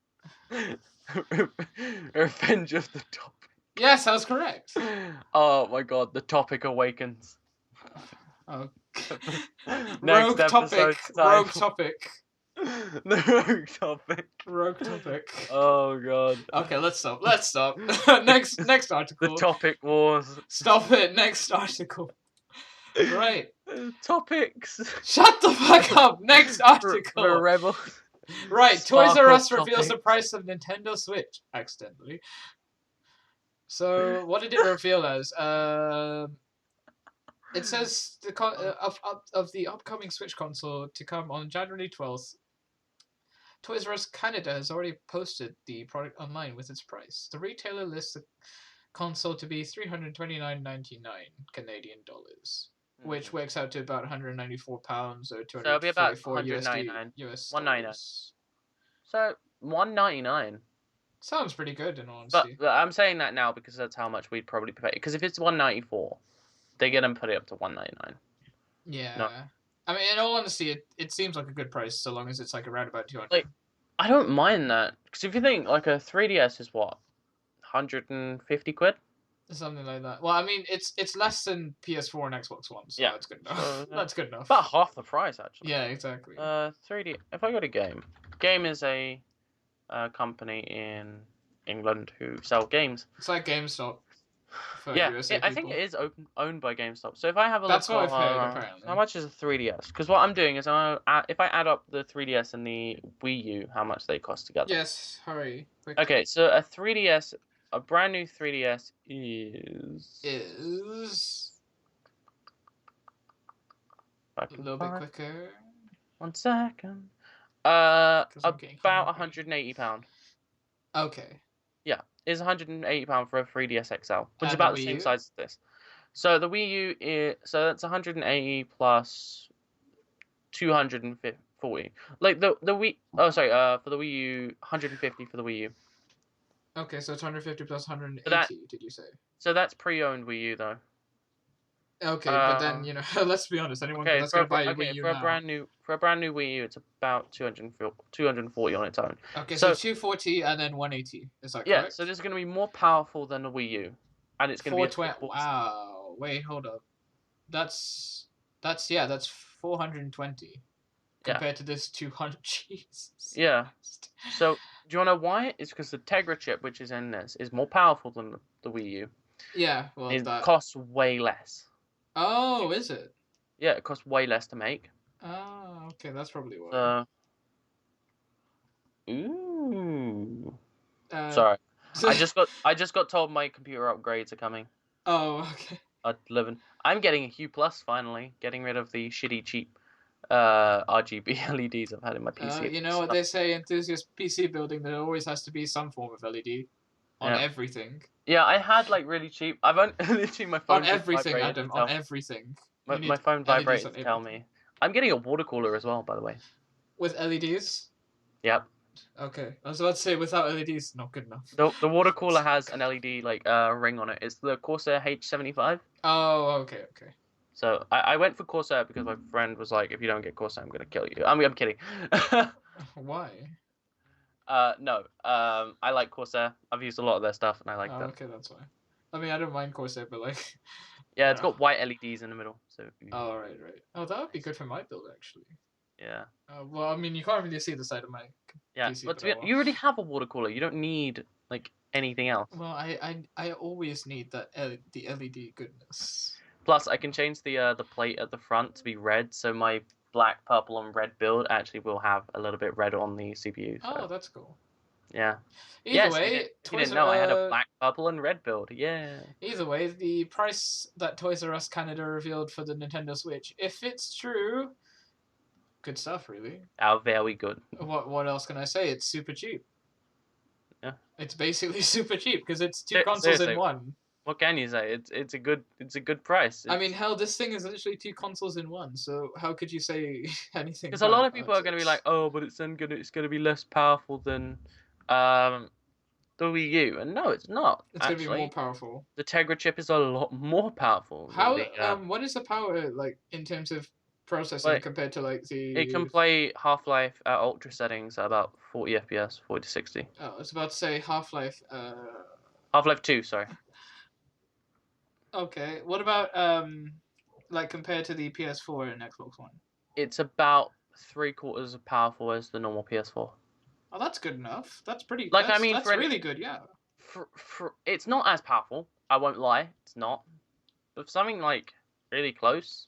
Revenge of the Topic. Yes, that was correct. Oh my god, the topic awakens. Oh. Next Rogue topic. The rogue topic. Rogue topic. Oh god. Okay, let's stop. Next article. The topic wars. Stop it. Next article. Right. Topics. Shut the fuck up. Next article. The rebel. Right. Toys R Us reveals the price of Nintendo Switch accidentally. So what did it reveal as? It says of the upcoming Switch console to come on January 12th. Toys R Us Canada has already posted the product online with its price. The retailer lists the console to be $329.99 Canadian dollars, which works out to about £194 or So it'll be about 244 USD 199, US 199. dollars. So 199. Sounds pretty good in But honesty. I'm saying that now because that's how much we'd probably pay. Because if it's 194, they're gonna put it up to 199. Yeah. No, I mean, in all honesty, it seems like a good price so long as it's like around about 200. like I don't mind that because if you think like a 3DS is what 150 quid. Something like that. Well, I mean, it's less than PS4 and Xbox One, so Yeah, that's good enough. so, That's good enough. about half the price actually. Yeah, exactly. 3D. If I go to Game is a company in England who sell games. It's like GameStop for Yeah, USA I think people. it is owned by GameStop. So if I have a That's look what I've heard, on apparently. how much is a 3DS? Because what I'm doing is if I add up the 3DS and the Wii U, how much they cost together. Yes, hurry. Quick. Okay, so a 3DS, a brand new 3DS Is a little bit quicker. 1 second. 'Cause I'm getting About hungry. £180. Okay. Yeah, it's £180 for a 3DS XL, which is And the about the Wii same U? size as this. So the Wii U is that's 180 plus 240. Like the Wii. Oh, sorry. For the Wii U, 150 for the Wii U. Okay, so it's 150 plus 180. But Did you say? so that's pre-owned Wii U though. Okay, but then let's be honest. Anyone that's gonna buy a Wii U for a now. brand new Wii U, it's about 240 on its own. Okay, so 240 and then 180. Is that correct? So this is going to be more powerful than the Wii U, and it's going to be 420. Wow. Wait, hold up. That's 420 compared to this 200. Jesus. Yeah. So do you want to know why? It's because the Tegra chip, which is in this, is more powerful than the Wii U. Yeah. Well, it costs way less. Oh, is it? Yeah, it costs way less to make. Oh, okay, that's probably why. Ooh. Sorry. I just got told my computer upgrades are coming. Oh, okay. I'm getting a Hue Plus finally, getting rid of the shitty cheap RGB LEDs I've had in my PC. You know what they say, enthusiast PC building, there always has to be some form of LED on everything. Yeah, I had like really cheap. I've only literally my phone on everything, Adam. On everything. My phone vibrates to tell me. I'm getting a water cooler as well, by the way. With LEDs? Yep. Okay, I was about to say without LEDs, not good enough. The water cooler has an LED like ring on it. It's the Corsair H75. Oh, okay. So I went for Corsair because my friend was like, if you don't get Corsair, I'm gonna kill you. I'm kidding. Why? No. I like Corsair. I've used a lot of their stuff and I like them. Okay, that's why. I mean, I don't mind Corsair, but like. Yeah, it's got white LEDs in the middle. So. Oh right. Oh, that would be good for my build actually. Yeah. Well, I mean, you can't really see the side of my PC. But you already have a water cooler. You don't need like anything else. Well, I always need the LED goodness. Plus, I can change the plate at the front to be red, so my black, purple, and red build actually will have a little bit red on the CPU. So. Oh, that's cool. Yeah. Either way, you didn't know I had a black, purple, and red build. Yeah. Either way, the price that Toys R Us Canada revealed for the Nintendo Switch, if it's true, good stuff, really. Oh, very good. What else can I say? It's super cheap. Yeah. It's basically super cheap because it's two consoles in one. What can you say? It's a good price. I mean, hell, this thing is literally two consoles in one. So how could you say anything? Because a lot of people are going to be like, oh, but it's going to be less powerful than the Wii U, and no, it's not. It's going to be more powerful. The Tegra chip is a lot more powerful. What is the power like in terms of processing compared to like the? It can play Half-Life at ultra settings at about 40 FPS, 40 to 60. Oh, I was about to say Half-Life. Half-Life 2, sorry. Okay, what about like compared to the PS4 and Xbox One? It's about 3/4 as powerful as the normal PS4. Oh, that's good enough. That's pretty. Like that's really good. Yeah. It's not as powerful. I won't lie. It's not. But something like really close.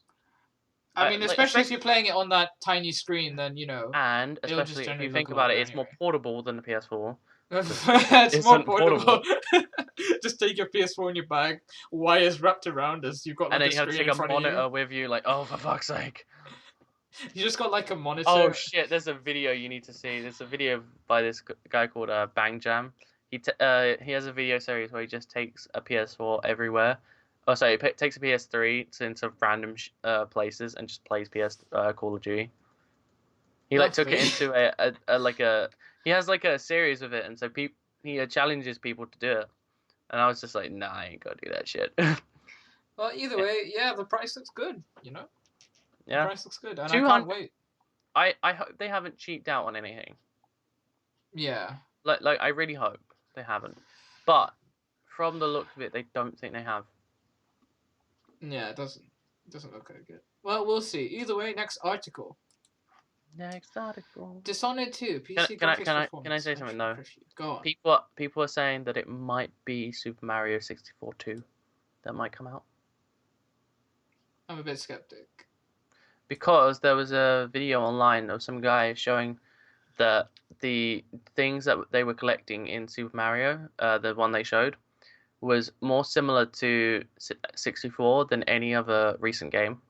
I mean, especially if you're playing it on that tiny screen, then you know. And especially if you think about it, it's more portable than the PS4. It's more isn't portable. portable. Just take your PS4 in your bag, wires wrapped around as you've got And like then a you have to screen take in a front of you. monitor with you, like, oh, for fuck's sake. You just got like a Oh monitor. shit, there's a video you need to see. There's a video by this guy called Bang Jam. He has a video series where he just takes a PS4 everywhere. Oh, sorry, he takes a PS3 into random places and just plays Call of Duty. He like took Lovely. it into a like a he has like a series of it, and so he challenges people to do it. And I was just like, nah, I ain't gonna do that shit. Well, either way, yeah, the price looks good. You know, the Yeah, price looks good, and I two can't hundred. wait. I hope they haven't cheaped out on anything. Yeah, Like I really hope they haven't. But from the look of it, they don't think they have. yeah, it doesn't look that good. Well, we'll see. Either way, next article. Next article. Dishonored 2 Can, PC can I graphics can I can I performance say something benchmark though? review. Go on. People are saying that it might be Super Mario 64 2 that might come out I'm a bit skeptic. because there was a video online of some guy showing that the things that they were collecting in Super Mario, the one they showed, was more similar to 64 than any other recent game.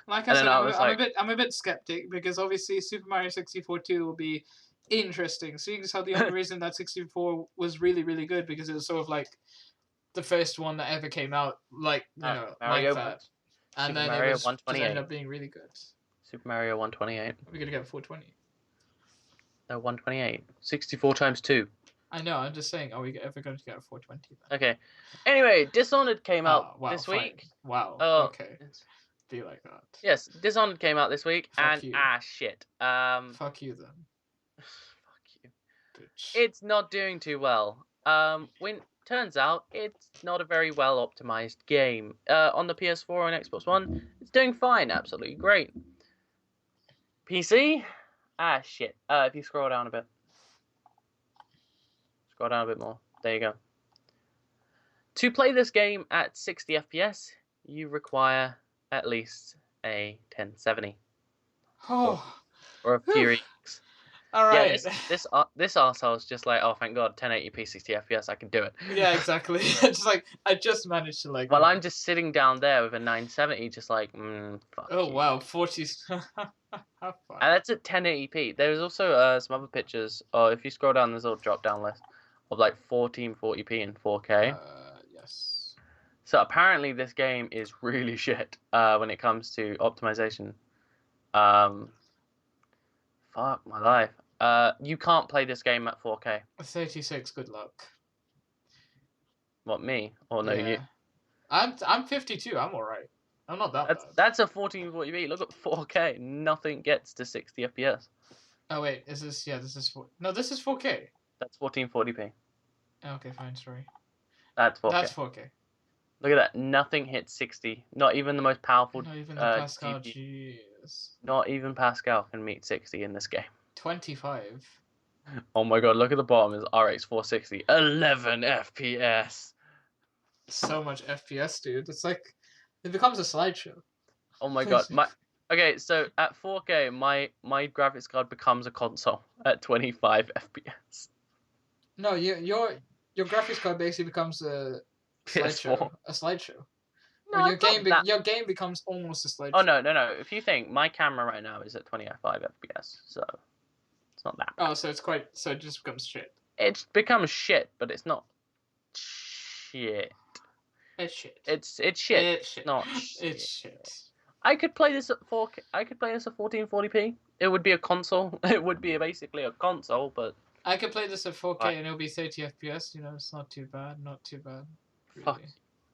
Like I And then said, I was like, I'm a bit skeptic because obviously Super Mario 64 2 will be interesting. Seeing as how the only reason that 64 was really really good because it was sort of like the first one that ever came out, like like Mario, that, and Super then it Mario was just ended 128, up being really good. Super Mario 128, We're gonna get 420. no 128, 64 times 2. I know. I'm just saying, are we ever going to get a 420 then? Okay. Anyway, Dishonored came out Oh wow, this fine. week. Wow. Oh, Okay. Be like that. yes, Dishonored came out this week, Fuck and you. shit. Fuck you then, Fuck you. bitch. It's not doing too well. When turns out it's not a very well optimized game. On the PS4 and Xbox One, it's doing fine, absolutely great. PC, shit. If you scroll down a bit, scroll down a bit more. There you go. To play this game at 60 FPS, you require at least a 1070 or, Oh. or a few X. All Yeah, right. this arsehole's just like, oh, thank God, 1080p 60 FPS, I can do it. Yeah, exactly. Just like I just managed to like. While I'm just sitting down there with a 970, just like, fuck Oh you. wow, 40. How fun. And that's at 1080p. There's also some other pictures. Oh, if you scroll down, there's a little drop down list of like 1440p and 4K. Yes. So apparently this game is really shit when it comes to optimization. Fuck my life. You can't play this game at 4K. 36. Good luck. What, me? Or no, you? Yeah. I'm 52. I'm alright. I'm not that bad. That's a 1440p. Look at 4K. Nothing gets to 60 FPS. Oh wait, is this? Yeah, this is no. This is 4K. That's 1440p. Okay, fine. Sorry. That's 4K. That's 4K. Look at that. Nothing hits 60. Not even the most powerful Not even the Pascal. GPU. Jeez. Not even Pascal can meet 60 in this game. 25. Oh my god, look at the bottom. It's RX 460. 11 FPS. So much FPS, dude. It's like it becomes a slideshow. Oh my god. Okay, so at 4K, my graphics card becomes a console at 25 FPS. No, your graphics card basically becomes a slideshow. PS4. A slideshow. No, Or your it's not game that. your game becomes almost a slideshow. Oh no. If you think my camera right now is at 25 FPS, so it's not that bad. Oh, so it just becomes shit. It becomes shit, but it's not shit. It's shit. It's shit. It's shit. Not shit. It's shit. I could play this at 4K. I could play this at 1440p. It would be a console. It would be basically a console, but I could play this at 4K Right. and it'll be 30 FPS. You know, it's not too bad. Not too bad. Really. Fuck.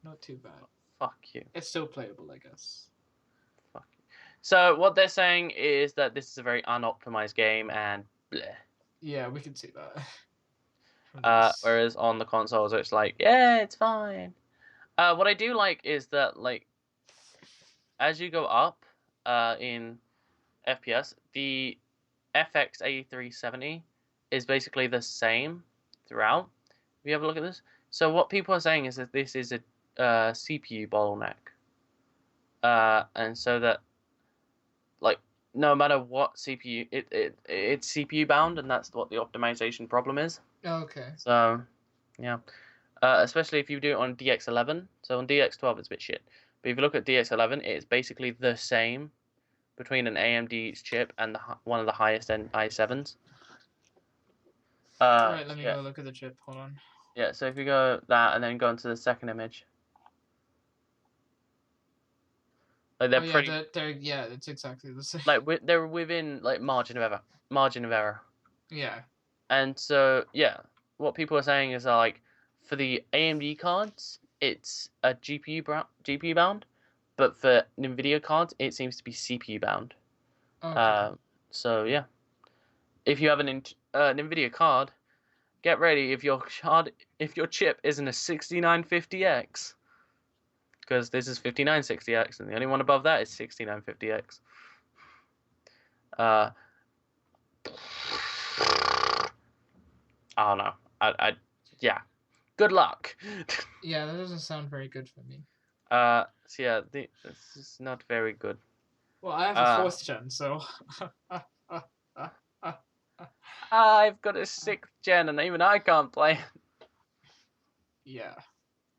Not too bad. Fuck you. It's still playable, I guess. Fuck you. So what they're saying is that this is a very unoptimized game and bleh. Yeah, we can see that. From this. Whereas on the consoles, it's like, yeah, it's fine. What I do like is that, like, as you go up in FPS, the FX 8370 is basically the same throughout. If you have a look at this. So what people are saying is that this is a CPU bottleneck. And so that, like, no matter what CPU, it's CPU bound, and that's what the optimization problem is. Okay. So, yeah. Especially if you do it on DX11. So on DX12 it's a bit shit. But if you look at DX11, it's basically the same between an AMD chip and one of the highest end i7s. Alright, let me Yeah, go look at the chip. Hold on. yeah. So if you go that and then go into the second image, like Oh they're yeah, pretty, yeah, it's exactly the same. like they're within like margin of error. Yeah. And so yeah, what people are saying is like for the AMD cards, it's a GPU bound, but for Nvidia cards, it seems to be CPU bound. Okay. So yeah, if you have an Nvidia card, get ready if your chip isn't a 6950X, because this is 5960X, and the only one above that is 6950X. Uh, I don't know. Yeah. Good luck. Yeah, that doesn't sound very good for me. So yeah, this is not very good. Well, I have a Uh, 4th gen, so. I've got a 6th gen, and even I can't play. Yeah.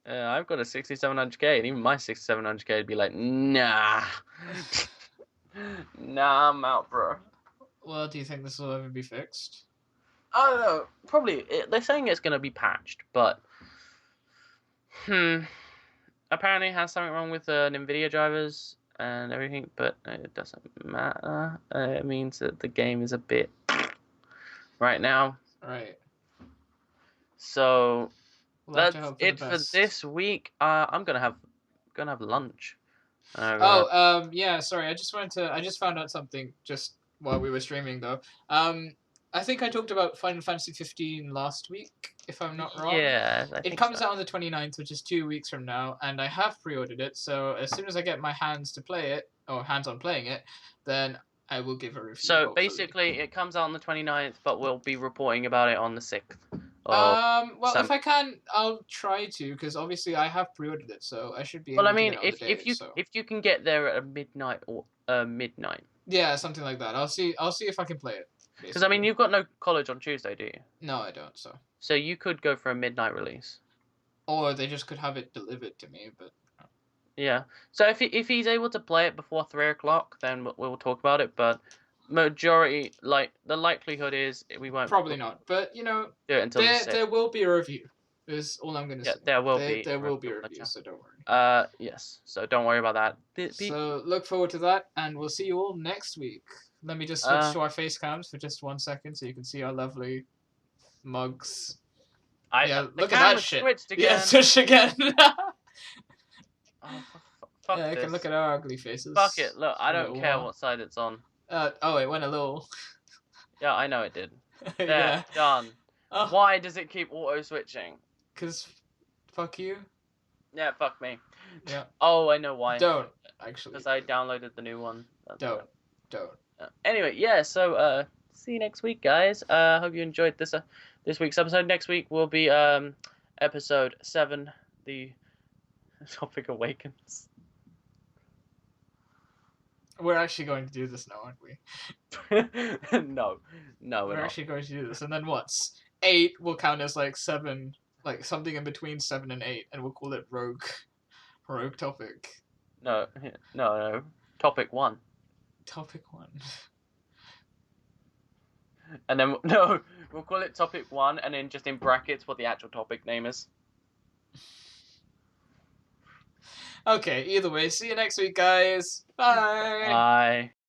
I've got a 6700K, and even my 6700K would be like, nah. Nah, I'm out, bro. Well, do you think this will ever be fixed? I don't know. Probably. They're saying it's going to be patched, but... Apparently it has something wrong with the NVIDIA drivers and everything, but it doesn't matter. It means that the game is a bit... right now. Right. So... We'll have to that's hope for the it for best. this week. I'm gonna have lunch. Yeah, sorry. I just found out something just while we were streaming though. I think I talked about Final Fantasy 15 last week, if I'm not wrong. Yeah, I It think so. comes out on the 29th, which is 2 weeks from now, and I have pre-ordered it. So as soon as I get my hands to play it, or hands on playing it, then I will give a review. So hopefully. basically, it comes out on the 29th, but we'll be reporting about it on the 6th. Well, if I can, I'll try to, because obviously I have pre-ordered it, so I should be Well, able I to mean, get it on the day. So if you can get there at midnight or midnight, yeah, something like that. I'll see if I can play it. because I mean, Basically. you've got no college on Tuesday, do you? No, I don't. So you could go for a midnight release. Or they just could have it delivered to me, but Yeah. So if he's able to play it before 3 o'clock, then we'll talk about it. But majority, like the likelihood is we won't probably not. But you know, do it until the 6th. there will be a review. Is all I'm gonna Yeah, say. there will be. There will be a review, so don't worry. Yes. So don't worry about that. So look forward to that, and we'll see you all next week. Let me just switch to our face cams for just 1 second, so you can see our lovely mugs. Yeah, look at that shit. Switched again. Yeah, switch again. Oh, fuck yeah, I this. can look at our ugly faces. Fuck it. Look, I for a don't little care while. what side it's on. Oh, it went a little. Yeah, I know it did. There, Yeah. done. Oh, Why does it keep auto switching? cause fuck you. Yeah, fuck me. Yeah. Oh, I know why. Don't actually. Because I downloaded the new one. Don't. Anyway, yeah. So see you next week, guys. Hope you enjoyed this week's episode. Next week will be episode 7, the topic awakens. We're actually going to do this now, aren't we? No, We're actually going to do this, and then what's 8 will count as like 7, like something in between 7 and 8, and we'll call it rogue topic. No. Topic 1. Topic 1. And then no, we'll call it topic 1, and then just in brackets what the actual topic name is. Okay, either way, see you next week, guys. Bye. Bye.